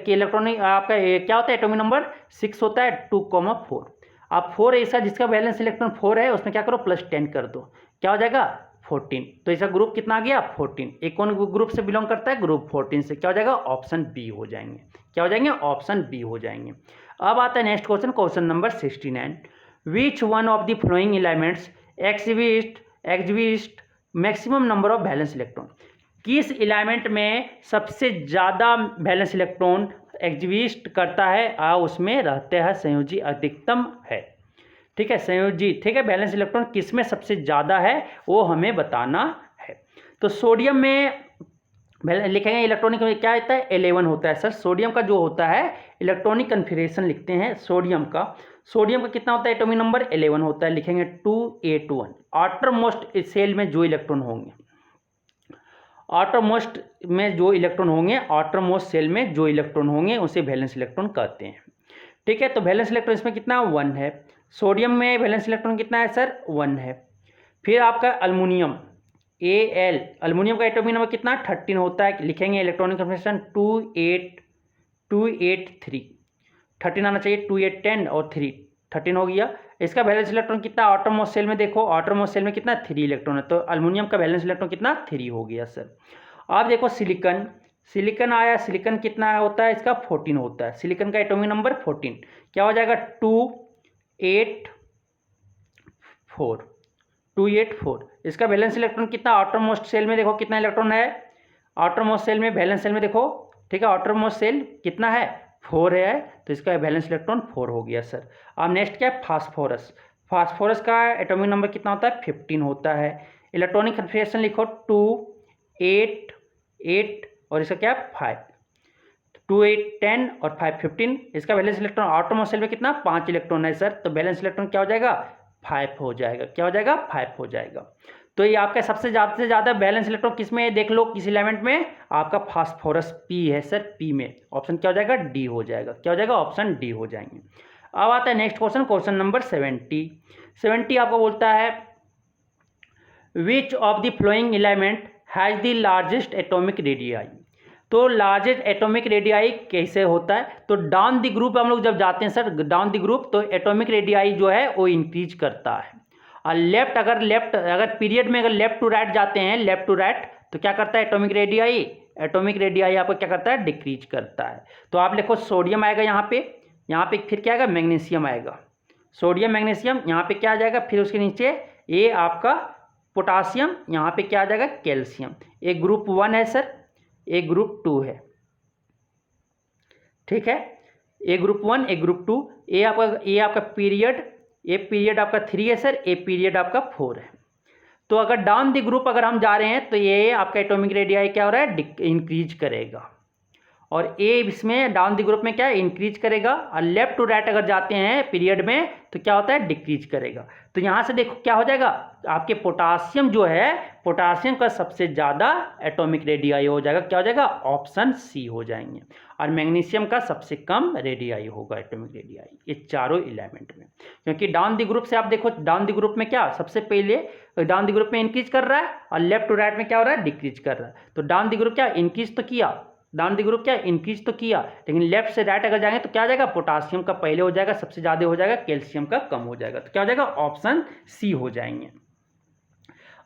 इलेक्ट्रॉनिक आपका क्या होता है? एटॉमिक नंबर 6 होता है 2,4। आप 4 ऐसा जिसका बैलेंस इलेक्ट्रॉन 4 है उसमें क्या करो? +10 कर दो। क्या हो जाएगा? 14। तो इसका ग्रुप कितना आ गया? 14। एक कौन ग्रुप से बिलोंग करता है? ग्रुप 14 से। क्या हो जाएगा? ऑप्शन बी हो जाएंगे। क्या हो जाएंगे? ऑप्शन बी हो जाएंगे। अब आता है next question, question number 69। Which one of the flowing elements exist maximum number of valence electron? किस एलिमेंट में सबसे ज़्यादा वैलेंस इलेक्ट्रॉन एग्जिस्ट करता है? उसमें रहते हैं संयोजी अधिकतम है। ठीक है, संयोजी, ठीक है, वैलेंस इलेक्ट्रॉन किस में सबसे ज़्यादा है वो हमें बताना है। तो सोडियम में लिखेंगे इलेक्ट्रॉनिक में क्या होता है? 11 होता है सर। सोडियम का जो होता है इलेक्ट्रॉनिक कन्फिगरेशन लिखते हैं सोडियम का कितना होता है? एटॉमिक नंबर 11 होता है। लिखेंगे 281। आउटरमोस्ट सेल में जो इलेक्ट्रॉन होंगे, आउटरमोस्ट सेल में जो इलेक्ट्रॉन होंगे उसे वैलेंस इलेक्ट्रॉन कहते हैं। ठीक है, तो वैलेंस इलेक्ट्रॉन इसमें कितना? 1 है। सोडियम में वैलेंस इलेक्ट्रॉन कितना है सर? 1 है। फिर आपका अल्युमिनियम Al, अल्युमिनियम का एटॉमिक नंबर कितना? 13 होता है। लिखेंगे इलेक्ट्रॉनिक कन्फिगरेशन 283। 13 आना चाहिए, 2 8 10 और 3 13 हो गया। इसका वैलेंस इलेक्ट्रॉन कितना? आउटरमोस्ट सेल में देखो, आउटरमोस्ट सेल में कितना? 3 इलेक्ट्रॉन है। तो अल्युमिनियम का वैलेंस इलेक्ट्रॉन कितना? 3 हो गया सर। आप देखो सिलिकॉन आया। सिलिकॉन कितना होता है? इसका 14 होता है। सिलिकॉन का एटॉमिक नंबर 14। क्या हो जाएगा? 284। इसका वैलेंस इलेक्ट्रॉन कितना? आउटरमोस्ट सेल में देखो कितना इलेक्ट्रॉन है? आउटरमोस्ट सेल में, वैलेंस सेल में देखो, ठीक है, आउटरमोस्ट सेल कितना है? 4 है। तो इसका वैलेंस इलेक्ट्रॉन 4 हो गया सर। अब नेक्स्ट क्या है? फास्फोरस का एटॉमिक नंबर कितना होता है? 15 होता है। इलेक्ट्रॉनिक कन्फिगरेशन लिखो 2 8 8 और इसका क्या है? 5। 2 8 10 और 5 15। इसका वैलेंस इलेक्ट्रॉन आउटरमोस्ट सेल में कितना? 5 इलेक्ट्रॉन है सर। तो वैलेंस इलेक्ट्रॉन क्या हो जाएगा? 5 हो जाएगा। क्या हो जाएगा? 5 हो जाएगा। तो ये आपका सबसे ज़्यादा बैलेंस इलेक्ट्रॉन किस में है? देख लो किस एलिमेंट में? आपका फास्फोरस पी है सर, पी में। ऑप्शन क्या हो जाएगा? डी हो जाएगा। क्या हो जाएगा? ऑप्शन डी हो जाएंगे। अब आता है नेक्स्ट क्वेश्चन, क्वेश्चन नंबर 70 आपको बोलता है which of the flowing element has the largest atomic radii? तो लार्जेस्ट एटॉमिक रेडियाई कैसे होता है? तो डाउन द ग्रुप हम लोग जब जाते हैं सर, डाउन द ग्रुप, तो एटॉमिक रेडियाई जो है वो इंक्रीज करता है। और अगर पीरियड में अगर लेफ्ट टू राइट जाते हैं, लेफ्ट टू राइट, तो क्या करता है एटॉमिक रेडियाई? एटॉमिक रेडियाई आपको क्या करता है? डिक्रीज करता है। तो आप लिखो सोडियम आएगा यहाँ पे फिर क्या आएगा? मैग्नीशियम आएगा। सोडियम मैग्नीशियम, यहाँ पे क्या आ जाएगा? फिर उसके नीचे ये आपका पोटासियम, यहाँ पे क्या आ जाएगा? कैल्शियम। एक ग्रुप 1 है सर, एक ग्रुप 2 है। ठीक है, एक ग्रुप 1 एक ग्रुप 2। ये आपका पीरियड आपका 3 है सर, ए पीरियड आपका 4 है। तो अगर डाउन द ग्रुप अगर हम जा रहे हैं तो ये आपका एटॉमिक रेडियाई क्या हो रहा है? इंक्रीज करेगा। और ए इसमें डाउन द ग्रुप में क्या है, इंक्रीज करेगा, और लेफ्ट टू राइट अगर जाते हैं पीरियड में तो क्या होता है, डिक्रीज करेगा। तो यहाँ से देखो क्या हो जाएगा, आपके पोटासियम जो है, पोटासियम का सबसे ज़्यादा एटॉमिक रेडियाई हो जाएगा, क्या हो जाएगा, ऑप्शन सी हो जाएंगे। और मैग्नीशियम का सबसे कम रेडियाई होगा, एटॉमिक रेडियाई, ये चारों एलिमेंट में। क्योंकि डाउन द ग्रुप से आप देखो, डाउन द ग्रुप में क्या सबसे पहले डाउन द ग्रुप में इंक्रीज कर रहा है और लेफ्ट टू राइट में क्या हो रहा है, डिक्रीज कर रहा है। तो डाउन द ग्रुप क्या इंक्रीज तो किया, डाउन द ग्रुप क्या इंक्रीज तो किया, लेकिन लेफ्ट से राइट अगर जाएंगे तो क्या हो जाएगा, पोटासियम का पहले हो जाएगा, सबसे ज़्यादा हो जाएगा, कैल्शियम का कम हो जाएगा। तो क्या हो जाएगा, ऑप्शन सी हो जाएंगे।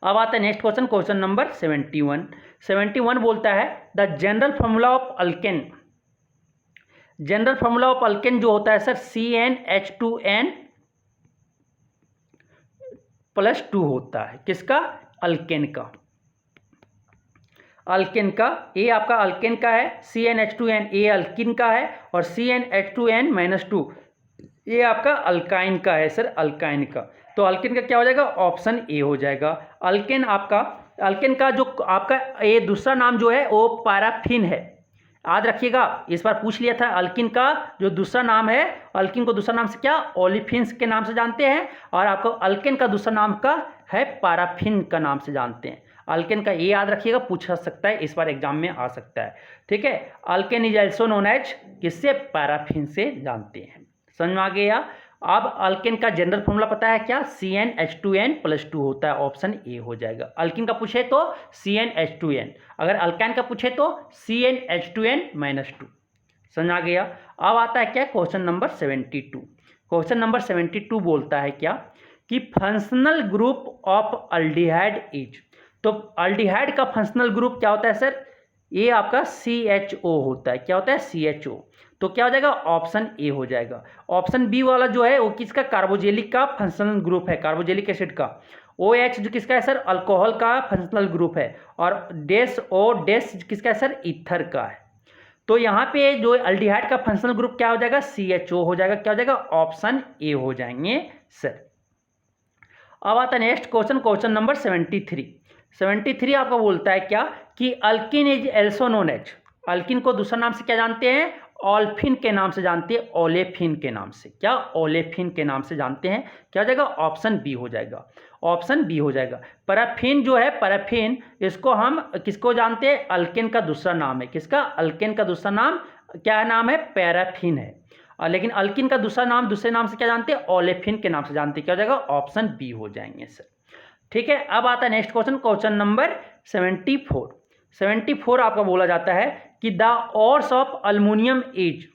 अब आता है नेक्स्ट क्वेश्चन, क्वेश्चन नंबर 71। 71 बोलता है the general formula of alkane. General formula of alkane जो होता है सर CnH2n +2 होता है, किसका, अल्केन का। अल्केन का, ए आपका अल्केन का है, CnH2n ए अल्किन का है, और CnH2n -2 ये आपका अल्काइन का है सर, अल्काइन का। तो अल्केन का क्या हो जाएगा, ऑप्शन ए हो जाएगा। अल्केन आपका, अल्केन का जो आपका ये दूसरा नाम जो है वो पैराफिन है, याद रखिएगा, इस बार पूछ लिया था। अल्किन का जो दूसरा नाम है, अल्किन को दूसरा नाम से क्या, ओलिफिन्स के नाम से जानते हैं, और आपको अल्केन का दूसरा नाम का है पैराफिन का नाम से जानते हैं। अल्केन का ये याद रखिएगा, पूछा सकता है, इस बार एग्जाम में आ सकता है, ठीक है। Alkane is also known as, किससे, पैराफिन से जानते हैं, समझ में आ गया। अब अल्केन का जनरल फॉर्मूला पता है क्या, CnH2n +2 होता है, ऑप्शन ए हो जाएगा। अल्किन का पूछे तो CnH2n, अगर अल्काइन का पूछे तो CnH2n -2, समझ आ गया। अब आता है क्या, क्वेश्चन नंबर 72। क्वेश्चन नंबर 72 बोलता है क्या कि functional group of aldehyde is. तो अल्डिहाइड का फंक्शनल ग्रुप क्या होता है सर, ये आपका CHO होता है, क्या होता है, CHO। तो क्या हो जाएगा, ऑप्शन ए हो जाएगा। ऑप्शन बी वाला जो है वो किसका, कार्बोजेलिक का फंक्शनल ग्रुप है, कार्बोजेलिक एसिड का। OH जो किसका है सर, अल्कोहल का फंक्शनल ग्रुप है, और डैश किसका है सर, ईथर का है। तो यहाँ पे जो अल्डिहाइड का फंक्शनल ग्रुप क्या हो जाएगा, CHO हो जाएगा, क्या हो जाएगा, ऑप्शन ए हो जाएंगे सर। अब आता है नेक्स्ट क्वेश्चन, क्वेश्चन नंबर 73। 73 आपका बोलता है क्या कि alkene is also known as. Alkene को दूसरा नाम से क्या जानते हैं, ऑल्फिन के नाम से जानते हैं, ओलेफिन के नाम से, क्या, ओलेफिन के नाम से जानते हैं, क्या हो जाएगा, ऑप्शन बी हो जाएगा, ऑप्शन बी हो जाएगा। पैराफिन जो है, पैराफिन, इसको हम किसको जानते हैं, अल्केन का दूसरा नाम है, किसका, अल्केन का दूसरा नाम क्या नाम है, पैराफिन है। लेकिन अल्किन का दूसरा नाम, दूसरे नाम से क्या जानते हैं, ओलेफिन के नाम से जानते हैं, क्या हो जाएगा, ऑप्शन बी हो जाएंगे सर, ठीक है। अब आता है नेक्स्ट क्वेश्चन, क्वेश्चन नंबर 74। 74 आपका बोला जाता है कि the ores of aluminium is.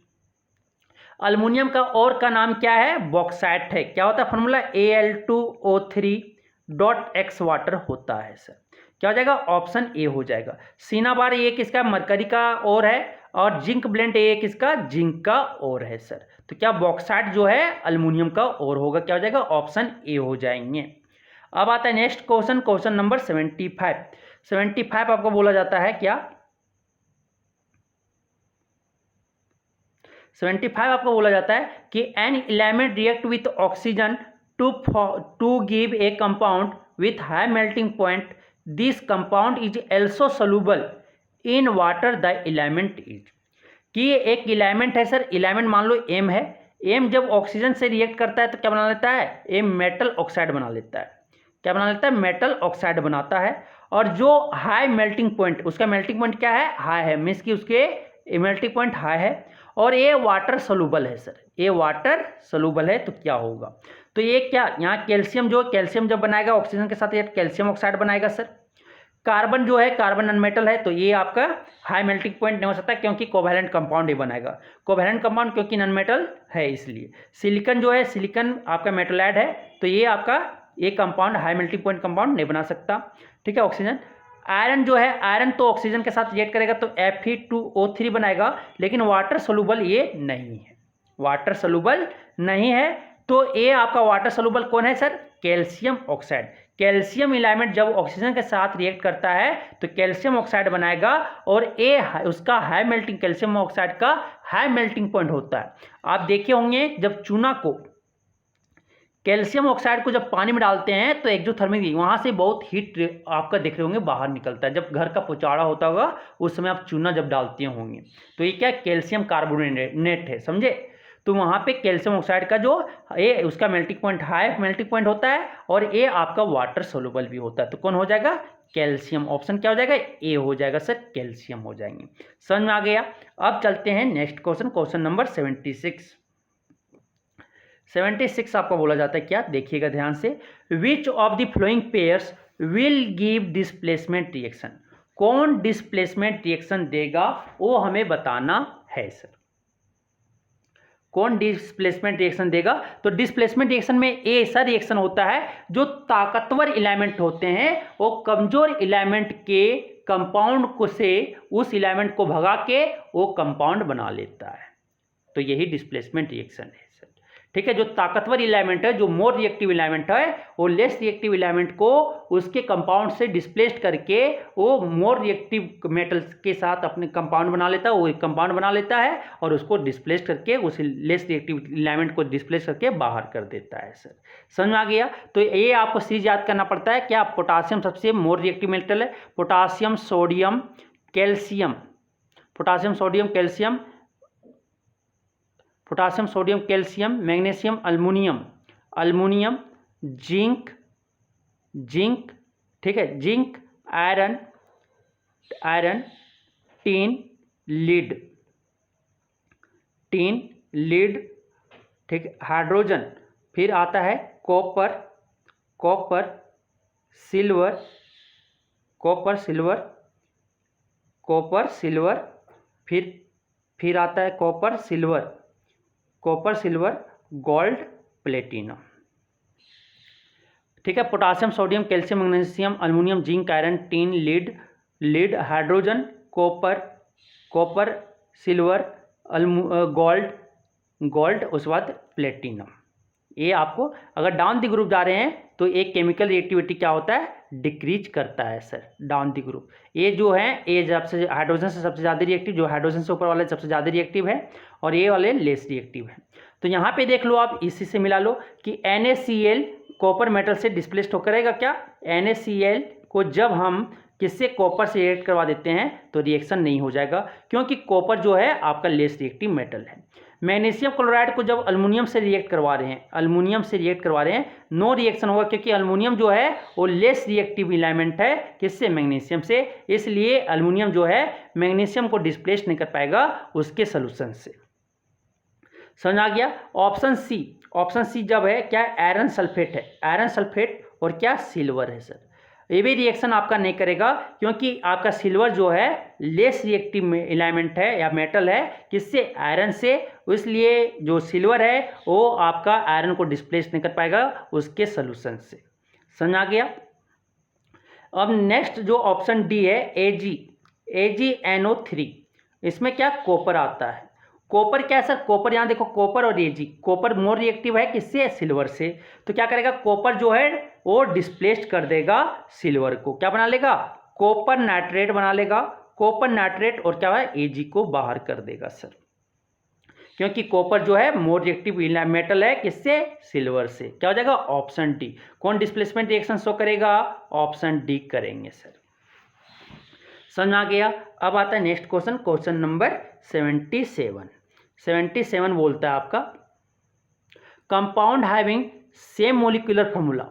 Aluminium का और का नाम क्या है, बॉक्साइट है, क्या होता है फॉर्मूला, Al2O3.X वाटर होता है सर, क्या हो जाएगा, ऑप्शन ए हो जाएगा। सिनाबार ये किसका, मरकरी का और है, और जिंक ब्लेंड ये किसका, जिंक का और है सर। तो क्या बॉक्साइट जो है अल्मुनियम का और होगा, क्या हो जाएगा, ऑप्शन ए हो जाएंगे। अब आता है नेक्स्ट क्वेश्चन, क्वेश्चन नंबर 75। 75 आपको बोला जाता है क्या, 75 आपको बोला जाता है कि an element react with oxygen to give a compound with high melting point, this compound is also soluble in water, the element is. कि एक एलिमेंट है सर, एलिमेंट मान लो एम है, एम जब ऑक्सीजन से रिएक्ट करता है तो क्या बना लेता है, एम मेटल ऑक्साइड बना लेता है, क्या बना लेता है, मेटल ऑक्साइड बनाता है। और जो हाई मेल्टिंग पॉइंट, उसका मेल्टिंग पॉइंट क्या है, हाई है, मीन्स कि उसके मेल्टिंग पॉइंट हाई है, और ये वाटर सोल्यूबल है सर, ये वाटर सोल्यूबल है, तो क्या होगा, तो ये क्या, यहाँ कैल्शियम जो, कैल्शियम जब बनाएगा ऑक्सीजन के साथ ये कैल्शियम ऑक्साइड बनाएगा सर। कार्बन जो है, कार्बन नॉन मेटल है, तो ये आपका हाई मेल्टिंग पॉइंट नहीं हो सकता, क्योंकि कोवैलेंट कंपाउंड ये बनाएगा, कोवैलेंट कंपाउंड क्योंकि नॉन मेटल है इसलिए। सिलिकन जो है, सिलिकन आपका मेटलाइड है, तो ये आपका ये compound high melting point compound नहीं बना सकता, ठीक है। ऑक्सीजन, आयरन जो है, आयरन तो ऑक्सीजन के साथ रिएक्ट करेगा तो Fe2O3 बनाएगा, लेकिन वाटर सोल्यूबल ये नहीं है, वाटर सोल्यूबल नहीं है। तो ये आपका वाटर सोल्यूबल कौन है sir, calcium oxide. Calcium element जब ऑक्सीजन के साथ रिएक्ट करता है तो कैल्शियम ऑक्साइड बनाएगा, और ये उसका हाई मेल्टिंग, कैल्शियम ऑक्साइड का हाई मेल्टिंग पॉइंट होता है। आप देखे होंगे जब चूना को कैल्शियम ऑक्साइड को जब पानी में डालते हैं तो एक्सोथर्मिक वहाँ से बहुत हीट आपका देख रहे होंगे बाहर निकलता है। जब घर का पुचाड़ा होता होगा उस समय आप चूना जब डालते होंगे तो ये क्या कैल्शियम कार्बोनेट है, समझे। तो वहाँ पे कैल्शियम ऑक्साइड का जो ए उसका melting point high melting point होता है और ए आपका वाटर सोल्यूबल भी होता है। तो कौन हो जाएगा, कैल्शियम। ऑप्शन क्या हो जाएगा, ए हो जाएगा सर, कैल्शियम हो जाएंगे। समझ में आ गया। अब चलते हैं नेक्स्ट क्वेश्चन, क्वेश्चन नंबर 76 आपका बोला जाता है क्या, देखिएगा ध्यान से। विच of the flowing pairs will give displacement reaction, कौन डिस्प्लेसमेंट रिएक्शन देगा वो हमें बताना है सर। कौन डिस्प्लेसमेंट रिएक्शन देगा, तो डिस्प्लेसमेंट रिएक्शन में ऐसा रिएक्शन होता है जो ताकतवर एलिमेंट होते हैं वो कमजोर एलिमेंट के कंपाउंड को से उस एलिमेंट को भगा के वो कंपाउंड बना लेता है। तो यही डिस्प्लेसमेंट रिएक्शन है सर, ठीक है। जो ताकतवर एलिमेंट है, जो मोर रिएक्टिव एलिमेंट है, वो लेस रिएक्टिव एलिमेंट को उसके कंपाउंड से डिस्प्लेस्ड करके वो मोर रिएक्टिव मेटल्स के साथ अपने कंपाउंड बना लेता है, वो एक कंपाउंड बना लेता है और उसको डिस्प्लेस्ड करके उस लेस रिएक्टिव एलिमेंट को डिस्प्लेस करके बाहर कर देता है सर। समझ में आ गया। तो ये आपको सीरीज याद करना पड़ता है। क्या, पोटासियम सबसे मोर रिएक्टिव मेटल है, potassium sodium calcium, potassium sodium calcium, potassium sodium calcium, magnesium aluminium, aluminium zinc, zinc, ठीक है, zinc iron, iron tin lead, tin lead, ठीक है, हाइड्रोजन, फिर आता है copper, copper silver, copper silver, copper silver, फिर आता है copper silver, copper silver gold platinum, ठीक है। Potassium sodium calcium magnesium aluminium zinc iron tin lead, lead hydrogen copper, copper silver gold, gold, उसके बाद प्लेटिनम। ये आपको अगर डाउन द ग्रुप जा रहे हैं तो एक केमिकल रिएक्टिविटी क्या होता है, डिक्रीज करता है सर, डाउन द ग्रुप। ये जो है ये सबसे हाइड्रोजन से सबसे ज़्यादा रिएक्टिव, जो हाइड्रोजन से ऊपर वाले सबसे ज़्यादा रिएक्टिव है और ये वाले लेस रिएक्टिव है। तो यहाँ पे देख लो आप, इसी से मिला लो कि NaCl कॉपर मेटल से डिस्प्लेस्ड होकर रहेगा क्या, NaCl को जब हम किससे कॉपर से रिएक्ट करवा देते हैं तो रिएक्शन नहीं हो जाएगा, क्योंकि कॉपर जो है आपका लेस रिएक्टिव मेटल है। मैग्नीशियम क्लोराइड को जब अल्युमिनियम से रिएक्ट करवा रहे हैं, अल्युमिनियम से रिएक्ट करवा रहे हैं, नो रिएक्शन होगा, क्योंकि अल्युमिनियम जो है वो लेस रिएक्टिव एलिमेंट है किससे, मैग्नीशियम से। इसलिए अल्युमिनियम जो है मैग्नीशियम को डिस्प्लेस नहीं कर पाएगा उसके सोल्यूशन से। समझ आ गया। ऑप्शन सी, ऑप्शन सी जब है क्या, आयरन सल्फेट है, आयरन सल्फेट और क्या, सिल्वर है सर। ये भी रिएक्शन आपका नहीं करेगा, क्योंकि आपका सिल्वर जो है लेस रिएक्टिव एलिमेंट है या मेटल है किससे, आयरन से। इसलिए जो सिल्वर है वो आपका आयरन को डिस्प्लेस नहीं कर पाएगा उसके सोल्यूशन से। समझ आ गया। अब नेक्स्ट जो ऑप्शन डी है AgNO3, इसमें क्या, कॉपर आता है। कॉपर क्या है सर, कॉपर यहाँ देखो, कॉपर और Ag, कॉपर मोर रिएक्टिव है किससे, सिल्वर से। तो क्या करेगा, कॉपर जो है वो डिस्प्लेस्ड कर देगा सिल्वर को, क्या बना लेगा, कॉपर नाइट्रेट बना लेगा, कॉपर नाइट्रेट, और क्या है, Ag को बाहर कर देगा सर, क्योंकि कॉपर जो है मोर रिएक्टिव मेटल है किससे, सिल्वर से। क्या हो जाएगा, ऑप्शन डी। कौन डिस्प्लेसमेंट रिएक्शन शो करेगा, ऑप्शन डी करेंगे सर। समझ आ गया। अब आता है नेक्स्ट क्वेश्चन, क्वेश्चन नंबर 77 बोलता है आपका, compound having same molecular formula,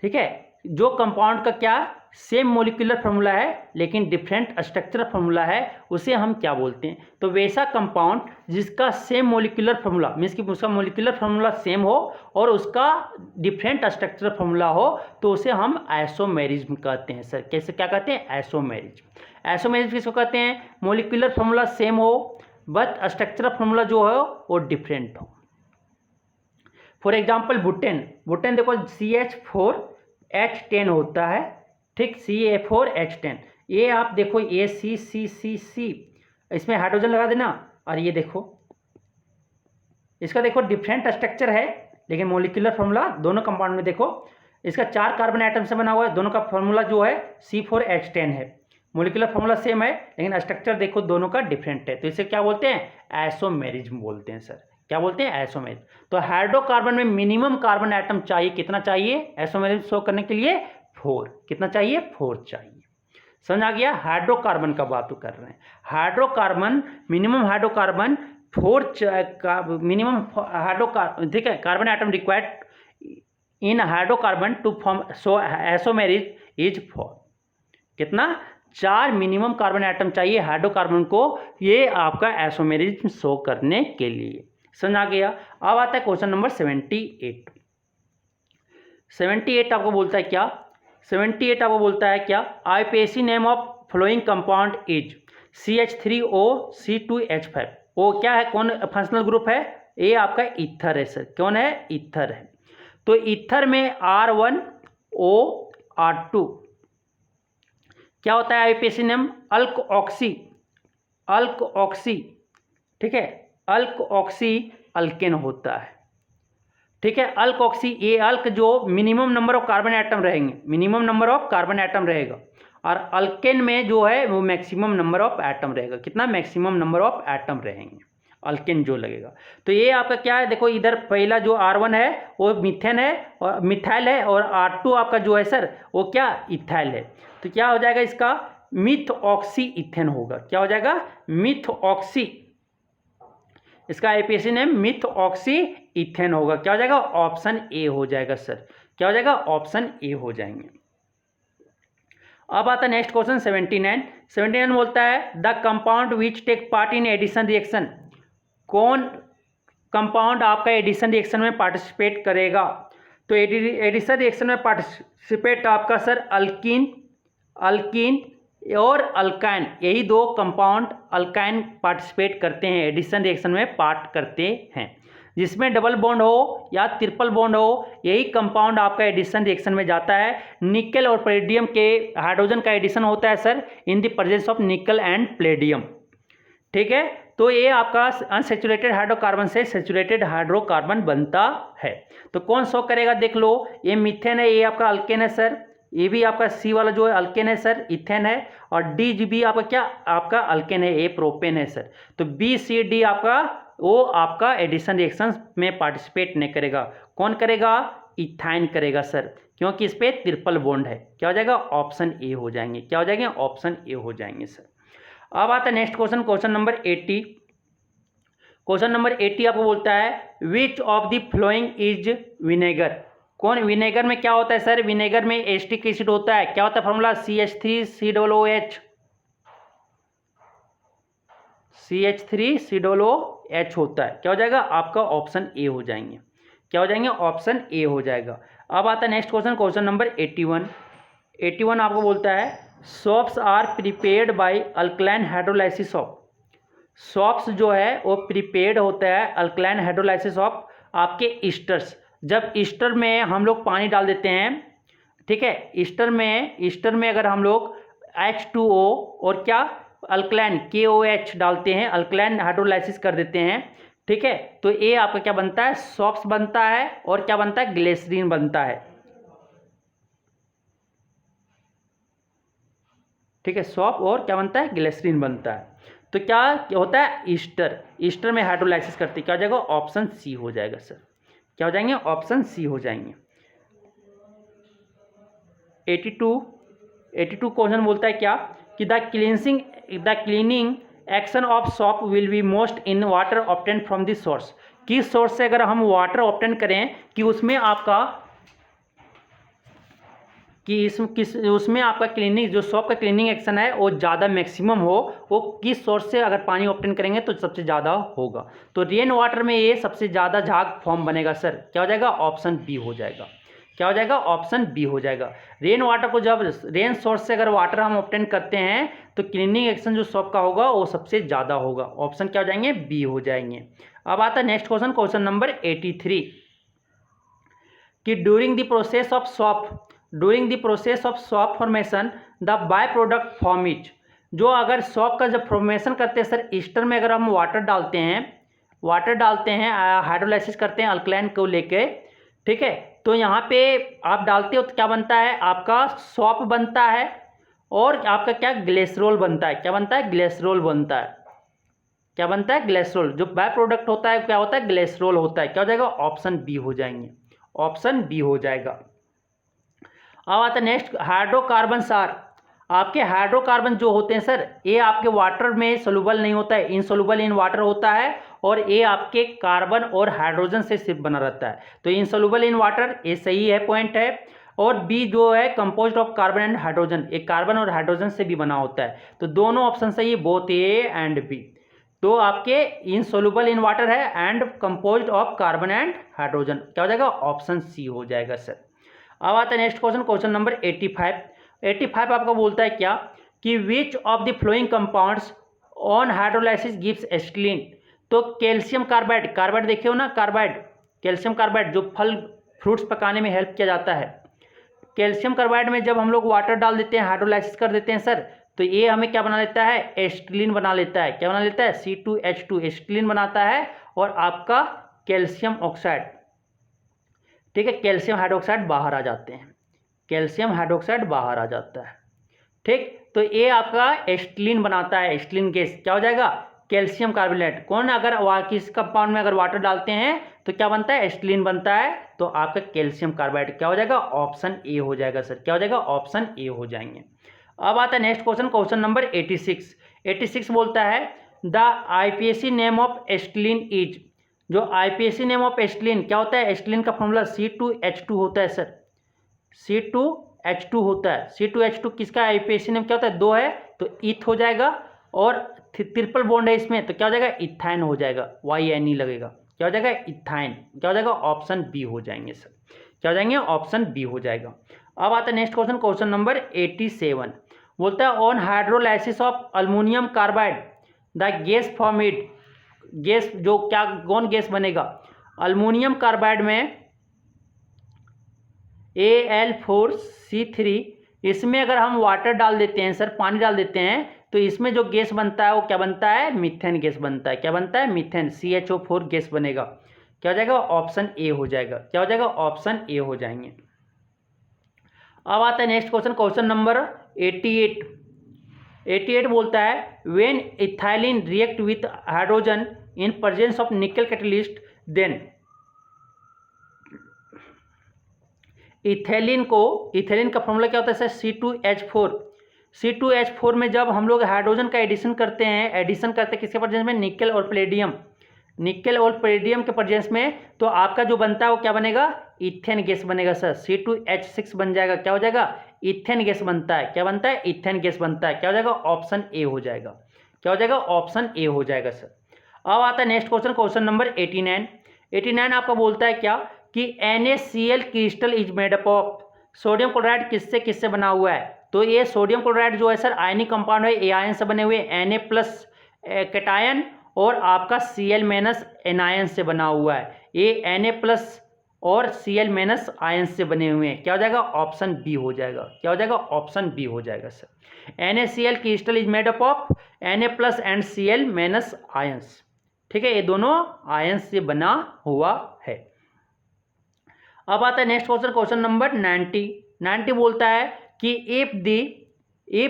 ठीक है, जो कंपाउंड का क्या सेम मोलिकुलर फॉर्मूला है लेकिन डिफरेंट स्ट्रक्चरल फॉर्मूला है, उसे हम क्या बोलते हैं, तो वैसा कंपाउंड जिसका सेम मोलिकुलर फॉर्मूला मीन्स कि उसका मोलिकुलर फॉर्मूला सेम हो और उसका डिफरेंट स्ट्रक्चरल फॉर्मूला हो, तो उसे हम आइसोमेरिज्म कहते हैं सर। कैसे, क्या कहते हैं, आइसोमेरिज्म। आइसोमेरिज्म किसको कहते हैं, मोलिकुलर फॉर्मूला सेम हो बट स्ट्रक्चरल फॉर्मूला जो हो वो डिफरेंट हो। फॉर एग्जाम्पल बुटेन, बुटेन देखो CH4H10 होता है, ठीक, CA4H10, ये आप देखो ACCCC, इसमें हाइड्रोजन लगा देना, और ये देखो इसका देखो डिफरेंट स्ट्रक्चर है लेकिन मोलिकुलर फॉर्मूला दोनों कंपाउंड में देखो इसका 4 कार्बन आइटम से बना हुआ है, दोनों का फॉर्मूला जो है C4H10 है, मोलिकुलर फॉर्मूला सेम है लेकिन स्ट्रक्चर देखो दोनों का डिफरेंट है, तो इसे क्या बोलते हैं, आइसोमेरिज्म बोलते हैं सर। क्या बोलते हैं, आइसोमेरिज। तो हाइड्रोकार्बन में मिनिमम कार्बन एटम चाहिए, कितना चाहिए आइसोमेरिज शो करने के लिए, 4। कितना चाहिए, 4 चाहिए। समझ आ गया। हाइड्रोकार्बन का बात कर रहे हैं, hydrocarbon minimum hydrocarbon 4 minimum hydrocarbon, ठीक है, carbon atom required in hydrocarbon to form so isomerism is 4। कितना, 4 मिनिमम कार्बन एटम चाहिए हाइड्रोकार्बन को, ये आपका आइसोमेरिज शो करने के लिए। समझ आ गया। अब आता है क्वेश्चन नंबर 78। 78 आपको बोलता है क्या, 78 आपको बोलता है क्या, IUPAC name of following compound is CH3O C2H5। वो क्या है, कौन फंक्शनल ग्रुप है, ये आपका ईथर है सर। कौन है, ईथर है। तो ईथर में R1O R2 क्या होता है, आईपीएसी नेम अल्क ऑक्सी, ठीक है, अल्क ऑक्सी अल्केन होता है, ठीक है। अल्क ऑक्सी, ये अल्क जो minimum number of carbon atom रहेंगे, minimum number of carbon atom रहेगा, और अल्केन में जो है वो मैक्सिमम नंबर ऑफ एटम रहेगा। कितना, मैक्सिमम नंबर ऑफ एटम रहेंगे अल्केन जो लगेगा। तो ये आपका क्या है, देखो इधर पहला जो R1 है वो मीथेन है और मिथाइल है, और R2 आपका जो है सर वो क्या, इथाइल है। तो क्या हो जाएगा इसका, मिथ ऑक्सी इथेन होगा। क्या हो जाएगा, मिथ ऑक्सी, इसका IUPAC name myth oxy ethane होगा। क्या हो जाएगा, ऑप्शन ए हो जाएगा सर। क्या हो जाएगा, ऑप्शन ए हो जाएंगे। अब आता है नेक्स्ट क्वेश्चन 79 बोलता है the compound which take part in addition reaction. कौन कंपाउंड आपका एडिशन रिएक्शन में पार्टिसिपेट करेगा। तो एडिशन रिएक्शन में पार्टिसिपेट आपका सर अल्कीन और अल्काइन, यही दो कंपाउंड अल्काइन पार्टिसिपेट करते हैं, एडिशन रिएक्शन में पार्ट करते हैं। जिसमें डबल बॉन्ड हो या ट्रिपल बॉन्ड हो, यही कंपाउंड आपका एडिशन रिएक्शन में जाता है। निकल और प्लेडियम के हाइड्रोजन का एडिशन होता है sir in the presence of निकल एंड प्लेडियम, ठीक है। तो ये आपका अनसेचुरेटेड हाइड्रोकार्बन से सेचुरेटेड हाइड्रोकार्बन बनता है। तो कौन शो करेगा, देख लो, ये मीथेन है, ये आपका अल्केन है सर, ये भी आपका सी वाला जो है अल्केन है सर, इथेन है, और डी भी आपका क्या, आपका अल्केन है, ए प्रोपेन है सर। तो बी सी डी आपका वो आपका एडिशन रिएक्शन में पार्टिसिपेट नहीं करेगा। कौन करेगा, इथाइन करेगा सर, क्योंकि इस पर ट्रिपल बॉन्ड है। क्या हो जाएगा, ऑप्शन ए हो जाएंगे। क्या हो जाएंगे, ऑप्शन ए हो जाएंगे सर। अब आता है next question, question number 80। Question number 80 आपको बोलता है which of the following is vinegar. कौन, विनेगर में क्या होता है सर, विनेगर में एसिटिक एसिड होता है। क्या होता है फॉर्मूला, CH3COOH, CH3COOH होता है। क्या हो जाएगा, आपका ऑप्शन ए हो जाएंगे। क्या हो जाएंगे, ऑप्शन ए हो जाएगा। अब आता है नेक्स्ट क्वेश्चन, क्वेश्चन नंबर 81 आपको बोलता है soaps are prepared by alkaline hydrolysis of. Soaps जो है वो प्रिपेयर्ड होता है अल्कलाइन हाइड्रोलाइसिस ऑफ आपके ईस्टर्स। जब ईस्टर में हम लोग पानी डाल देते हैं, ठीक है, ईस्टर में अगर हम लोग H2O और क्या अल्कलाइन KOH डालते हैं, अल्कलाइन हाइड्रोलाइसिस कर देते हैं, ठीक है, तो ये आपका क्या बनता है, सॉप्स बनता है, और क्या बनता है, ग्लिसरीन बनता है, ठीक है, सॉप और क्या बनता है, ग्लिसरीन बनता है। तो क्या होता है, ईस्टर में हाइड्रोलाइसिस करते, क्या हो जाएगा, ऑप्शन सी हो जाएगा सर। क्या हो जाएंगे, ऑप्शन सी हो जाएंगे। 82 क्वेश्चन बोलता है क्या कि the cleaning action of shop will be most in water obtain from the source. किस सोर्स से अगर हम वाटर ऑब्टेन करें कि उसमें आपका उसमें आपका क्लीनिंग जो सॉप का क्लीनिंग एक्शन है वो ज़्यादा मैक्सिमम हो, वो किस सोर्स से अगर पानी ऑब्टेन करेंगे तो सबसे ज़्यादा होगा। तो रेन वाटर में ये सबसे ज़्यादा झाग फॉर्म बनेगा सर। क्या हो जाएगा, ऑप्शन बी हो जाएगा। क्या हो जाएगा, ऑप्शन बी हो जाएगा। रेन वाटर को जब रेन सोर्स से अगर वाटर हम ऑब्टेन करते हैं तो क्लीनिंग एक्शन जो सॉप का होगा वो सबसे ज़्यादा होगा। ऑप्शन क्या हो जाएंगे, बी हो जाएंगे। अब आता है नेक्स्ट क्वेश्चन, क्वेश्चन नंबर 83 कि during the process of shop formation the by product form is. जो अगर सॉप का जब फॉर्मेशन करते हैं सर, ईस्टर में अगर हम वाटर डालते हैं हाइड्रोलाइसिस करते हैं अल्कलाइन को लेके, ठीक है, तो यहाँ पे आप डालते हो तो क्या बनता है, आपका सॉप बनता है और आपका क्या ग्लिसरॉल बनता है। क्या बनता है, ग्लिसरॉल बनता है। क्या बनता है, ग्लिसरॉल। जो बाय प्रोडक्ट होता है क्या होता है, ग्लिसरॉल होता है। क्या हो जाएगा, ऑप्शन बी हो जाएंगे, ऑप्शन बी हो जाएगा। अब आता है नेक्स्ट, हाइड्रोकार्बन आर, आपके हाइड्रोकार्बन जो होते हैं सर, ये आपके वाटर में सोलूबल नहीं होता है, इनसोलूबल इन वाटर होता है, और ये आपके कार्बन और हाइड्रोजन से सिर्फ बना रहता है। तो इनसोलूबल इन वाटर, ये सही है, पॉइंट है। और बी जो है composed of carbon and hydrogen, एक कार्बन और हाइड्रोजन से भी बना होता है। तो दोनों ऑप्शन सही है, बोथ ए एंड बी। तो आपके इनसोलूबल इन वाटर है and composed of carbon and hydrogen. क्या हो जाएगा, ऑप्शन सी हो जाएगा सर। अब आता है नेक्स्ट क्वेश्चन, क्वेश्चन नंबर 85। 85 आपका बोलता है क्या, कि which of the flowing compounds on hydrolysis gives acetylene. तो कैल्शियम कार्बाइड, कार्बाइड देखे हो ना, कार्बाइड, कैल्शियम कार्बाइड जो फल फ्रूट्स पकाने में हेल्प किया जाता है। कैल्शियम कार्बाइड में जब हम लोग वाटर डाल देते हैं, हाइड्रोलाइसिस कर देते हैं सर, तो ये हमें क्या बना लेता है, एसिटिलीन बना लेता है। क्या बना लेता है, C2H2 एसिटिलीन बनाता है, और आपका कैल्शियम ऑक्साइड, ठीक है, कैल्शियम हाइड्रोक्साइड बाहर आ जाते हैं, कैल्शियम हाइड्रोक्साइड बाहर आ जाता है, ठीक। तो ये आपका एसिटिलीन बनाता है, एसिटिलीन गैस। क्या हो जाएगा, कैल्शियम कार्बोनेट। कौन, अगर किस कंपाउंड में अगर वाटर डालते हैं तो क्या बनता है, एसिटिलीन बनता है। तो आपका कैल्शियम कार्बाइड क्या हो जाएगा, ऑप्शन ए हो जाएगा सर। क्या हो जाएगा, ऑप्शन ए हो जाएंगे। अब आता है नेक्स्ट क्वेश्चन, क्वेश्चन नंबर 86। 86 बोलता है the IPAC name of acetylene is. जो आईपीएसी नेम ऑफ एसिटिलीन क्या होता है, एसिटिलीन का फॉर्मूला C2H2 होता है सर, C2H2 होता है। C2H2 किसका आईपीएसी नेम क्या होता है, दो है तो ईथ हो जाएगा, और ट्रिपल बॉन्ड है इसमें, तो क्या हो जाएगा, इथाइन हो जाएगा, YNE लगेगा। क्या हो जाएगा, इथाइन। क्या हो जाएगा, ऑप्शन बी हो जाएंगे सर। क्या हो जाएंगे, ऑप्शन बी हो जाएगा। अब आता है नेक्स्ट क्वेश्चन, क्वेश्चन नंबर 87 बोलता है on hydrolysis of aluminium carbide the gas formed. Gas जो क्या, कौन गैस बनेगा, अल्युमिनियम कार्बाइड में Al4C3, इसमें अगर हम वाटर डाल देते हैं सर, पानी डाल देते हैं, तो इसमें जो गैस बनता है वो क्या बनता है, मीथेन गैस बनता है। क्या बनता है, मीथेन, CHO4 गैस बनेगा। क्या हो जाएगा, ऑप्शन ए हो जाएगा। क्या हो जाएगा, ऑप्शन ए हो जाएंगे। अब आता है नेक्स्ट क्वेश्चन, क्वेश्चन नंबर 88। 88 बोलता है when ethylene react with hydrogen in presence of nickel catalyst then. Ethylene का फॉर्मूला क्या होता है सर, C2H4। C2H4 में जब हम लोग हाइड्रोजन का एडिशन करते हैं, किसके प्रेजेंस में, निकल और प्लेडियम, निकल और प्लेडियम के प्रेजेंस में, तो आपका जो बनता है वो क्या बनेगा, इथेन गैस बनेगा सर। C2H6 बन जाएगा। क्या हो जाएगा, इथेन गैस बनता है। क्या बनता है, इथेन गैस बनता है। क्या हो जाएगा, ऑप्शन ए हो जाएगा। क्या हो जाएगा, ऑप्शन ए हो जाएगा सर। अब आता है नेक्स्ट क्वेश्चन, क्वेश्चन नंबर 89। 89 आपका बोलता है क्या, कि NaCl crystal is made up of. Sodium chloride किससे किससे बना हुआ है, तो ये सोडियम क्लोराइड जो है सर आयनिक कंपाउंड है, ए आयन से बने हुए, Na प्लस कैटायन और आपका Cl माइनस एनायन से बना हुआ है। ये Na प्लस और Cl माइनस आयन से बने हुए हैं। क्या हो जाएगा, ऑप्शन बी हो जाएगा। क्या हो जाएगा, ऑप्शन बी हो जाएगा sir. NaCl crystal is made up of Na plus and Cl minus ions, ठीक है, ये दोनों आयंस से बना हुआ है। अब आता है नेक्स्ट क्वेश्चन, क्वेश्चन नंबर 90। 90 बोलता है कि if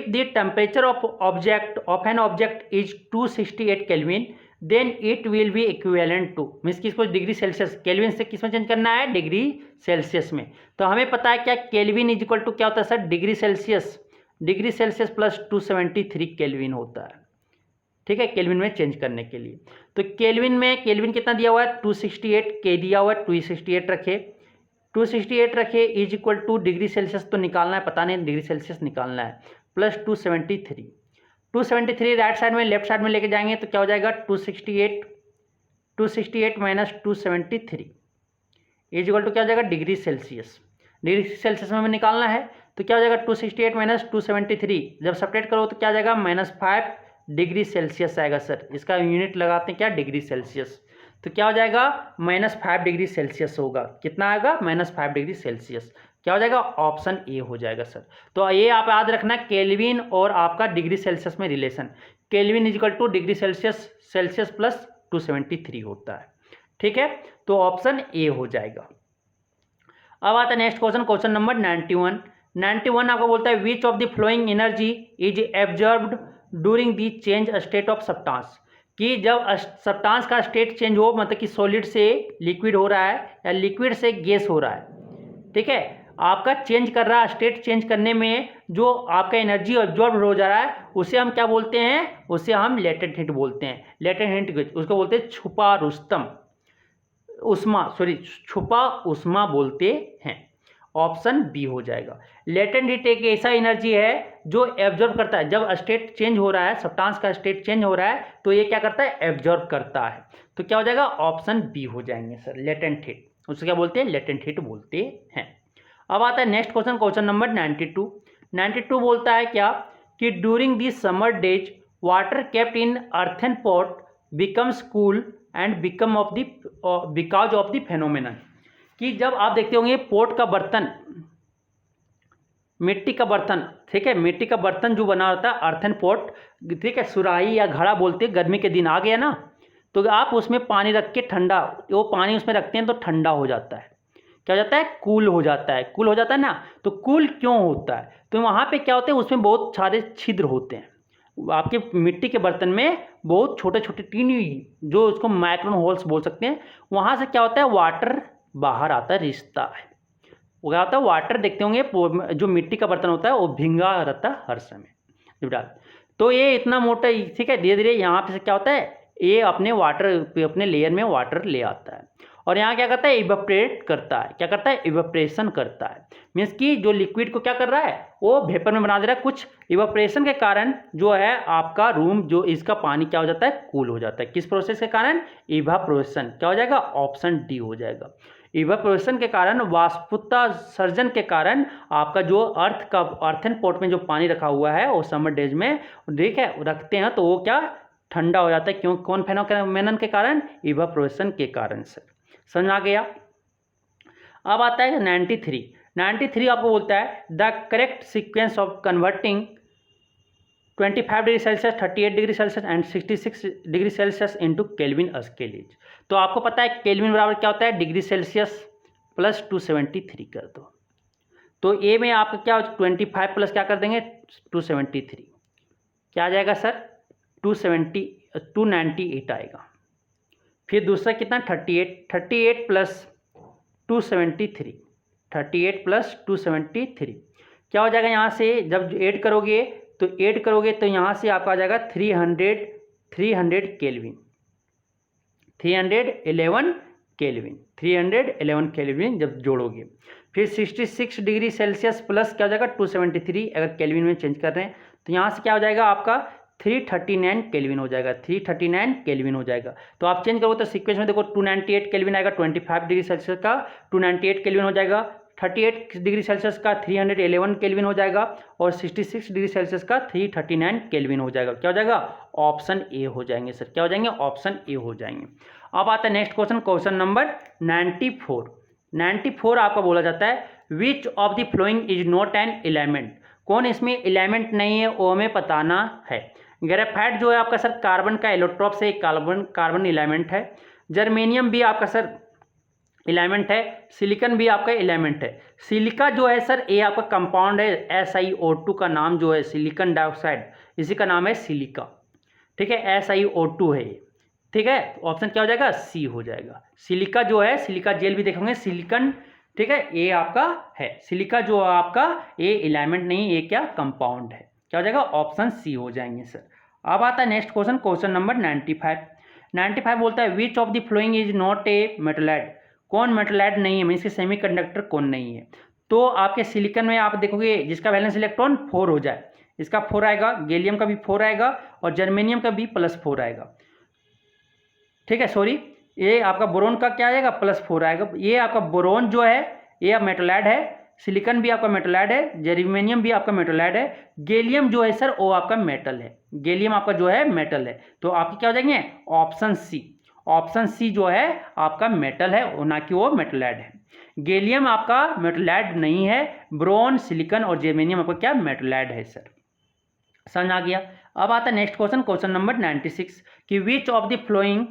the temperature of an object is 268 kelvin then it will be equivalent to, means किसको, डिग्री सेल्सियस। केल्विन से किस में चेंज करना है, डिग्री सेल्सियस में। तो हमें पता है क्या, केल्विन इज इक्वल टू क्या होता है sir, degree Celsius. Degree Celsius plus 273 kelvin होता है, ठीक है, केल्विन में चेंज करने के लिए। तो केल्विन कितना दिया हुआ है, 268, के दिया हुआ है, 268 रखे, 268 रखे is equal two degree Celsius तो निकालना है, पता नहीं डिग्री सेल्सियस निकालना है, प्लस 273। 273 राइट साइड में, लेफ्ट साइड में लेके जाएंगे तो क्या हो जाएगा, 268 माइनस 273 इज इक्वल टू क्या हो जाएगा, डिग्री सेल्सियस। डिग्री सेल्सियस में हमें निकालना है, तो क्या हो जाएगा, 268 माइनस 273, जब सपरेट करो तो क्या आ जाएगा, -5 डिग्री सेल्सियस आएगा सर। इसका यूनिट लगाते हैं क्या, डिग्री सेल्सियस। तो क्या हो जाएगा, -5 डिग्री सेल्सियस होगा। कितना आएगा, -5 डिग्री सेल्सियस। क्या हो जाएगा, ऑप्शन ए हो जाएगा सर। तो ये आप याद रखना, केल्विन और आपका डिग्री सेल्सियस में relation, kelvin is equal two degree Celsius plus 273 होता है, ठीक है। तो ऑप्शन ए हो जाएगा। अब आता है नेक्स्ट क्वेश्चन, क्वेश्चन नंबर 91। 91 आपको बोलता है which of the flowing energy is absorbed during the change state of substance. कि जब सब्सटेंस का स्टेट चेंज हो, मतलब कि सॉलिड से लिक्विड हो रहा है या लिक्विड से गैस हो रहा है, ठीक है, आपका चेंज कर रहा है, स्टेट चेंज करने में जो आपका एनर्जी ऑब्जॉर्ब हो जा रहा है उसे हम क्या बोलते हैं, उसे हम लेटेंट हीट बोलते हैं। लेटेंट हीट उसको बोलते हैं छुपा रुस्तम उष्मा, सॉरी छुपा उष्मा बोलते हैं। ऑप्शन बी हो जाएगा। लेटेंट हीट एक ऐसा एनर्जी है जो एब्जॉर्ब करता है, जब स्टेट चेंज हो रहा है, सब्सटेंस का स्टेट चेंज हो रहा है तो ये क्या करता है, एब्जॉर्ब करता है। तो क्या हो जाएगा, ऑप्शन बी हो जाएंगे सर, लेटेंट हीट। उसको क्या बोलते हैं, लेटेंट हीट बोलते हैं। अब आता है नेक्स्ट क्वेश्चन, क्वेश्चन नंबर 92। 92 बोलता है क्या कि during the summer days water kept in earthen pot becomes cool and become of the because of the phenomenon, कि जब आप देखते होंगे पोट का बर्तन, मिट्टी का बर्तन, ठीक है, मिट्टी का बर्तन जो बना होता है अर्थन पॉट, ठीक है, सुराही या घड़ा बोलते हैं, गर्मी के दिन आ गया ना, तो आप उसमें पानी रख के ठंडा, वो पानी उसमें रखते हैं तो ठंडा हो जाता है, क्या हो जाता है, कूल हो जाता है, कूल हो जाता है ना। तो कूल क्यों होता है, तो वहाँ पे क्या होते हैं, उसमें बहुत सारे छिद्र होते हैं, आपके मिट्टी के बर्तन में बहुत छोटे छोटे टीनी, जो उसको माइक्रोन होल्स बोल सकते हैं, वहाँ से क्या होता है, वाटर बाहर आता है, रिश्ता है, वो क्या होता है, वाटर देखते होंगे जो मिट्टी का बर्तन होता है वो भींगा रहता है हर समय। तो ये इतना मोटा, ठीक है, धीरे धीरे यहाँ पे से क्या होता है, ये अपने वाटर, अपने लेयर में वाटर ले आता है और यहाँ क्या करता है, इवेपोरेट करता है, क्या करता है, इवेपोरेशन करता है। मीन्स कि जो लिक्विड को क्या कर रहा है, वो वेपर में बना दे रहा है। कुछ इवेपोरेशन के कारण जो है आपका रूम, जो इसका पानी क्या हो जाता है, कूल हो जाता है। किस प्रोसेस के कारण, इवेपोरेशन, क्या हो जाएगा, ऑप्शन डी हो जाएगा। इवेपोरेशन के कारण, वाष्पोत्सर्जन के कारण आपका जो अर्थन पॉट में जो पानी रखा हुआ है वो समर डेज में, ठीक है, रखते हैं तो वो क्या ठंडा हो जाता है, क्यों, कौन फेनोमेनन के कारण, इवेपोरेशन के कारण से। समझ आ गया। अब आता है 93। 93 आपको बोलता है the correct sequence of converting 25 degree Celsius, 38 degree Celsius and 66 degree Celsius into kelvin scale. तो आपको पता है केल्विन बराबर क्या होता है, डिग्री सेल्सियस प्लस 273 कर दो, तो ए में आपका क्या 25 प्लस क्या कर देंगे 273, क्या आ जाएगा सर 298 आएगा। फिर दूसरा कितना 38 प्लस 273, 38 प्लस 273 क्या हो जाएगा, यहाँ से जब ऐड करोगे तो यहाँ से आपका आ जाएगा 311 केल्विन, 311 केल्विन जब जोड़ोगे। फिर 66 डिग्री सेल्सियस प्लस क्या हो जाएगा 273, अगर केल्विन में चेंज कर रहे हैं तो यहाँ से क्या हो जाएगा आपका 339 केल्विन हो जाएगा, 339 केल्विन हो जाएगा। तो आप चेंज करोगे तो सीक्वेंस में देखो 298 केल्विन आएगा, 25 डिग्री सेल्सियस का 298 केल्विन हो जाएगा, 38 डिग्री सेल्सियस का 311 केल्विन हो जाएगा और 66 डिग्री सेल्सियस का 339 केल्विन हो जाएगा। क्या हो जाएगा, ऑप्शन ए हो जाएंगे सर, क्या हो जाएंगे, ऑप्शन ए हो जाएंगे। अब आता है नेक्स्ट क्वेश्चन, क्वेश्चन नंबर 94। 94 आपका बोला जाता है which of the following is not an element, कौन इसमें एलिमेंट नहीं है वो हमें बताना है। ग्रेफाइट जो है आपका सर कार्बन का एलोट्रॉप से एक कार्बन एलिमेंट है। जर्मेनियम भी आपका सर एलिमेंट है। सिलिकॉन भी आपका एलिमेंट है। सिलिका जो है सर ये आपका कंपाउंड है, SiO2 का नाम जो है सिलिकॉन डाइऑक्साइड, इसी का नाम है सिलिका, ठीक है, SiO2 है ये, ठीक है। ऑप्शन क्या हो जाएगा, सी हो जाएगा। सिलिका जो है, सिलिका जेल भी देखेंगे सिलिकॉन, ठीक है, ये आपका है। सिलिका जो आपका ये एलिमेंट नहीं, ये क्या कंपाउंड है, क्या हो जाएगा, ऑप्शन सी हो जाएंगे सर। अब आता है नेक्स्ट क्वेश्चन, क्वेश्चन नंबर 95। 95 बोलता है which of the following is not a metalloid, कौन मेटलाइड नहीं है, मीन्स सेमीकंडक्टर कौन नहीं है। तो आपके सिलिकॉन में आप देखोगे जिसका वैलेंस इलेक्ट्रॉन 4 हो जाए, इसका 4 आएगा, गैलियम का भी 4 आएगा और जर्मेनियम का भी +4 आएगा, ठीक है। सॉरी, ये आपका बोरोन का क्या आएगा, +4 आएगा। ये आपका बोरोन जो है ये मेटलाइड है, सिलिकॉन भी आपका मेटलाइड है, जर्मेनियम भी आपका मेटलाइड है, गैलियम जो है सर वो आपका मेटल है, गैलियम आपका जो है मेटल है। तो आपके क्या हो जाएंगे, ऑप्शन सी, ऑप्शन सी जो है आपका मेटल है, ना कि वो मेटलाइड है। गैलियम आपका मेटलाइड नहीं है, ब्रोन, सिलिकॉन और जर्मेनियम आपका क्या मेटलाइड है सर, समझ आ गया। अब आता है नेक्स्ट क्वेश्चन, क्वेश्चन नंबर 96 कि which of the following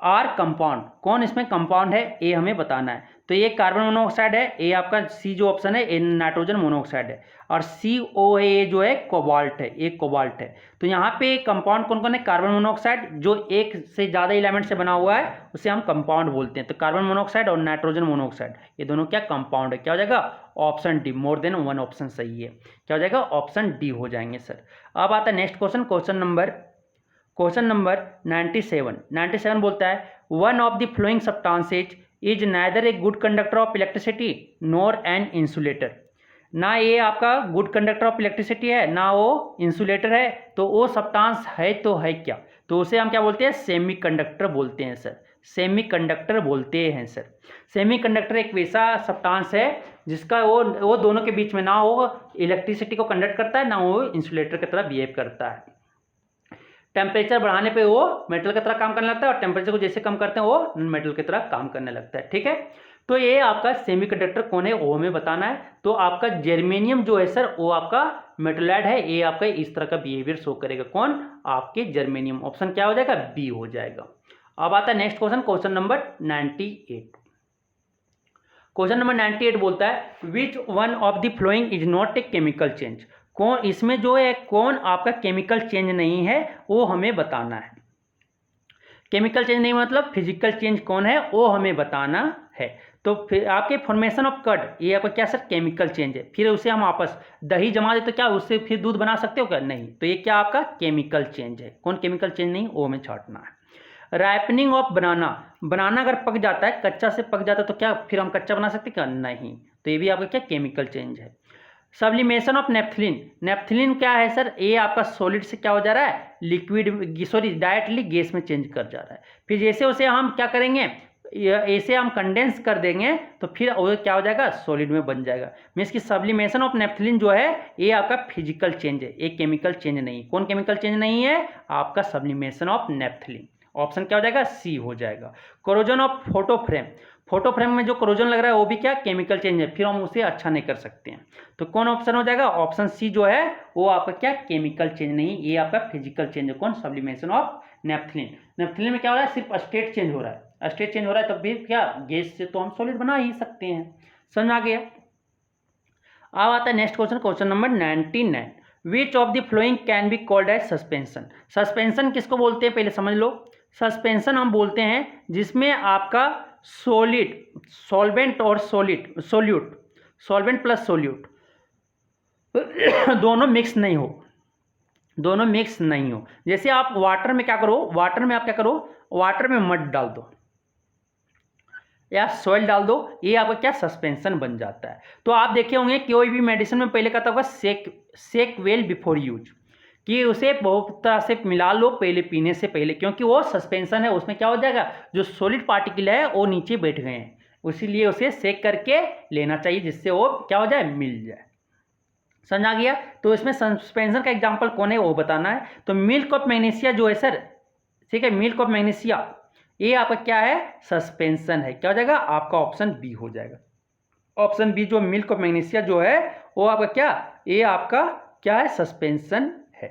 are compound, कौन इसमें कंपाउंड है ये हमें बताना है। तो ये कार्बन मोनोऑक्साइड है, ए आपका सी जो ऑप्शन है ए नाइट्रोजन मोनोऑक्साइड है, और CO है ये जो है कोबाल्ट है, एक कोबाल्ट है। तो यहाँ पे कंपाउंड कौन कौन है? कार्बन मोनोऑक्साइड जो एक से ज़्यादा एलिमेंट से बना हुआ है उसे हम कंपाउंड बोलते हैं। तो कार्बन मोनोऑक्साइड और नाइट्रोजन मोनोऑक्साइड ये दोनों क्या कंपाउंड है। क्या हो जाएगा? Option D, more than one option सही है। क्या हो जाएगा? ऑप्शन डी हो जाएंगे सर। अब आता है नेक्स्ट क्वेश्चन, क्वेश्चन नंबर 97 बोलता है one of the flowing substances is neither a good conductor of electricity nor an insulator. ना ये आपका गुड कंडक्टर ऑफ इलेक्ट्रिसिटी है ना वो इंसुलेटर है, तो वो सब्सटेंस है तो है क्या? तो उसे हम क्या बोलते हैं? सेमीकंडक्टर बोलते हैं सर, सेमीकंडक्टर बोलते हैं सर। सेमीकंडक्टर एक वैसा सब्सटेंस है जिसका वो दोनों के बीच में ना वो इलेक्ट्रिसिटी को कंडक्ट करता है ना वो इंसुलेटर की तरह बिहेव करता है। टेम्परेचर बढ़ाने पे वो मेटल की तरह काम करने लगता है और टेम्परेचर को जैसे कम करते हैं वो मेटल की तरह काम करने लगता है। ठीक है, तो ये आपका सेमीकंडक्टर कौन है वो हमें बताना है। तो आपका जर्मेनियम जो है सर वो आपका मेटलाइड है, ये आपका इस तरह का बिहेवियर शो करेगा। कौन? आपके जर्मेनियम। ऑप्शन क्या हो जाएगा? बी हो जाएगा। अब आता है next question, question number 98। Question number 98 बोलता है which one of the following is not a chemical change. कौन इसमें जो है कौन आपका केमिकल चेंज नहीं है वो हमें बताना है। केमिकल चेंज नहीं मतलब फिजिकल चेंज कौन है वो हमें बताना है। तो फिर आपके फॉर्मेशन ऑफ कर्ड ये आपका क्या सर? केमिकल चेंज है। फिर उसे हम आपस दही जमा दे तो क्या उससे फिर दूध बना सकते हो क्या? नहीं। तो ये क्या आपका केमिकल चेंज है। कौन केमिकल चेंज नहीं वो हमें छांटना है। राइपनिंग ऑफ बनाना अगर पक जाता है, कच्चा से पक जाता है तो क्या फिर हम कच्चा बना सकते क्या? नहीं। तो ये भी आपका क्या केमिकल चेंज है। सब्लिमेशन ऑफ नेफ्थलीन क्या है सर? ये आपका सॉलिड से क्या हो जा रहा है? लिक्विड सॉरी डायरेक्टली गैस में चेंज कर जा रहा है। फिर जैसे उसे हम क्या करेंगे, ऐसे हम कंडेंस कर देंगे तो फिर वो क्या हो जाएगा? सॉलिड में बन जाएगा। मीन्स कि सब्लिमेशन ऑफ नेफ्थलीन जो है ये आपका फिजिकल चेंज है, एक केमिकल चेंज नहीं। कौन केमिकल चेंज नहीं है? आपका सब्लिमेशन ऑफ नेफ्थलीन। ऑप्शन क्या हो जाएगा? सी हो जाएगा। कोरोजन ऑफ फोटोफ्रेम में जो कोरोजन लग रहा है वो भी क्या केमिकल चेंज है, फिर हम उसे अच्छा नहीं कर सकते हैं। तो कौन ऑप्शन हो जाएगा? ऑप्शन सी जो है वो आपका क्या केमिकल चेंज नहीं, ये आपका फिजिकल चेंज है। कौन? सब्लिमेशन ऑफ नेफ्थलीन में क्या हो रहा है? सिर्फ स्टेट चेंज हो रहा है, स्टेट चेंज हो रहा है तब भी क्या गैस से तो हम सॉलिड बना ही सकते हैं। समझ आ गया। अब आता है next question, question number 99 which of the following can be called as suspension. Suspension किसको बोलते हैं पहले समझ लो। सस्पेंशन हम बोलते हैं जिसमें आपका सॉलिड सॉल्वेंट और सॉल्वेंट प्लस सोल्यूट दोनों मिक्स नहीं हो। जैसे आप वाटर में क्या करो, वाटर में मड डाल दो या सॉइल डाल दो, ये आपका क्या सस्पेंशन बन जाता है। तो आप देखे होंगे कोई भी मेडिसिन में पहले कहता होगा सेक वेल बिफोर यूज, कि उसे बहुत तरह से मिला लो पहले पीने से पहले, क्योंकि वो सस्पेंशन है, उसमें क्या हो जाएगा जो सॉलिड पार्टिकल है वो नीचे बैठ गए हैं, इसीलिए उसे सेक करके लेना चाहिए जिससे वो क्या हो जाए? मिल जाए। समझ आ गया। तो इसमें सस्पेंशन का एग्जांपल कौन है वो बताना है। तो मिल्क ऑफ मैग्नीशिया जो है सर, ठीक है, मिल्क ऑफ मैग्नीशिया ये आपका क्या है? सस्पेंशन है। क्या हो जाएगा? आपका ऑप्शन बी हो जाएगा। ऑप्शन बी जो मिल्क ऑफ मैग्नीशिया जो है वो आपका क्या? ये आपका क्या है? सस्पेंशन है।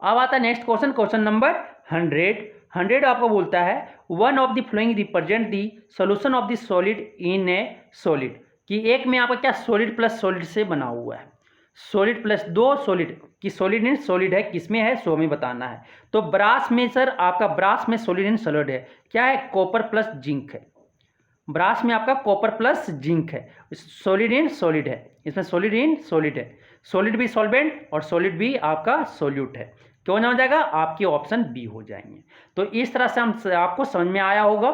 अब आता है नेक्स्ट क्वेश्चन, क्वेश्चन नंबर 100 आपको बोलता है one of the flowing represent the solution of the solid in A solid, कि एक में आपका क्या सॉलिड प्लस सॉलिड से बना हुआ है, सॉलिड प्लस दो सॉलिड कि सॉलिड इन सॉलिड है, किसमें है सो हमें बताना है। तो ब्रास में सर आपका ब्रास में सॉलिड इन सॉलिड है, क्या है? कॉपर प्लस जिंक है। ब्रास में आपका कॉपर प्लस जिंक है, सॉलिड इन सॉलिड है, इसमें सॉलिड इन सॉलिड है, सॉलिड भी सॉल्वेंट और सॉलिड भी आपका सॉल्यूट है। क्यों ना हो जाएगा? आपके ऑप्शन बी हो जाएंगे। तो इस तरह से हम आपको समझ में आया होगा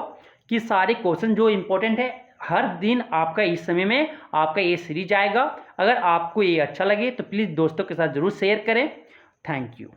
कि सारे क्वेश्चन जो इंपॉर्टेंट है हर दिन आपका इस समय में आपका ये सीरीज आएगा। अगर आपको ये अच्छा लगे तो प्लीज़ दोस्तों के साथ जरूर शेयर करें। Thank you.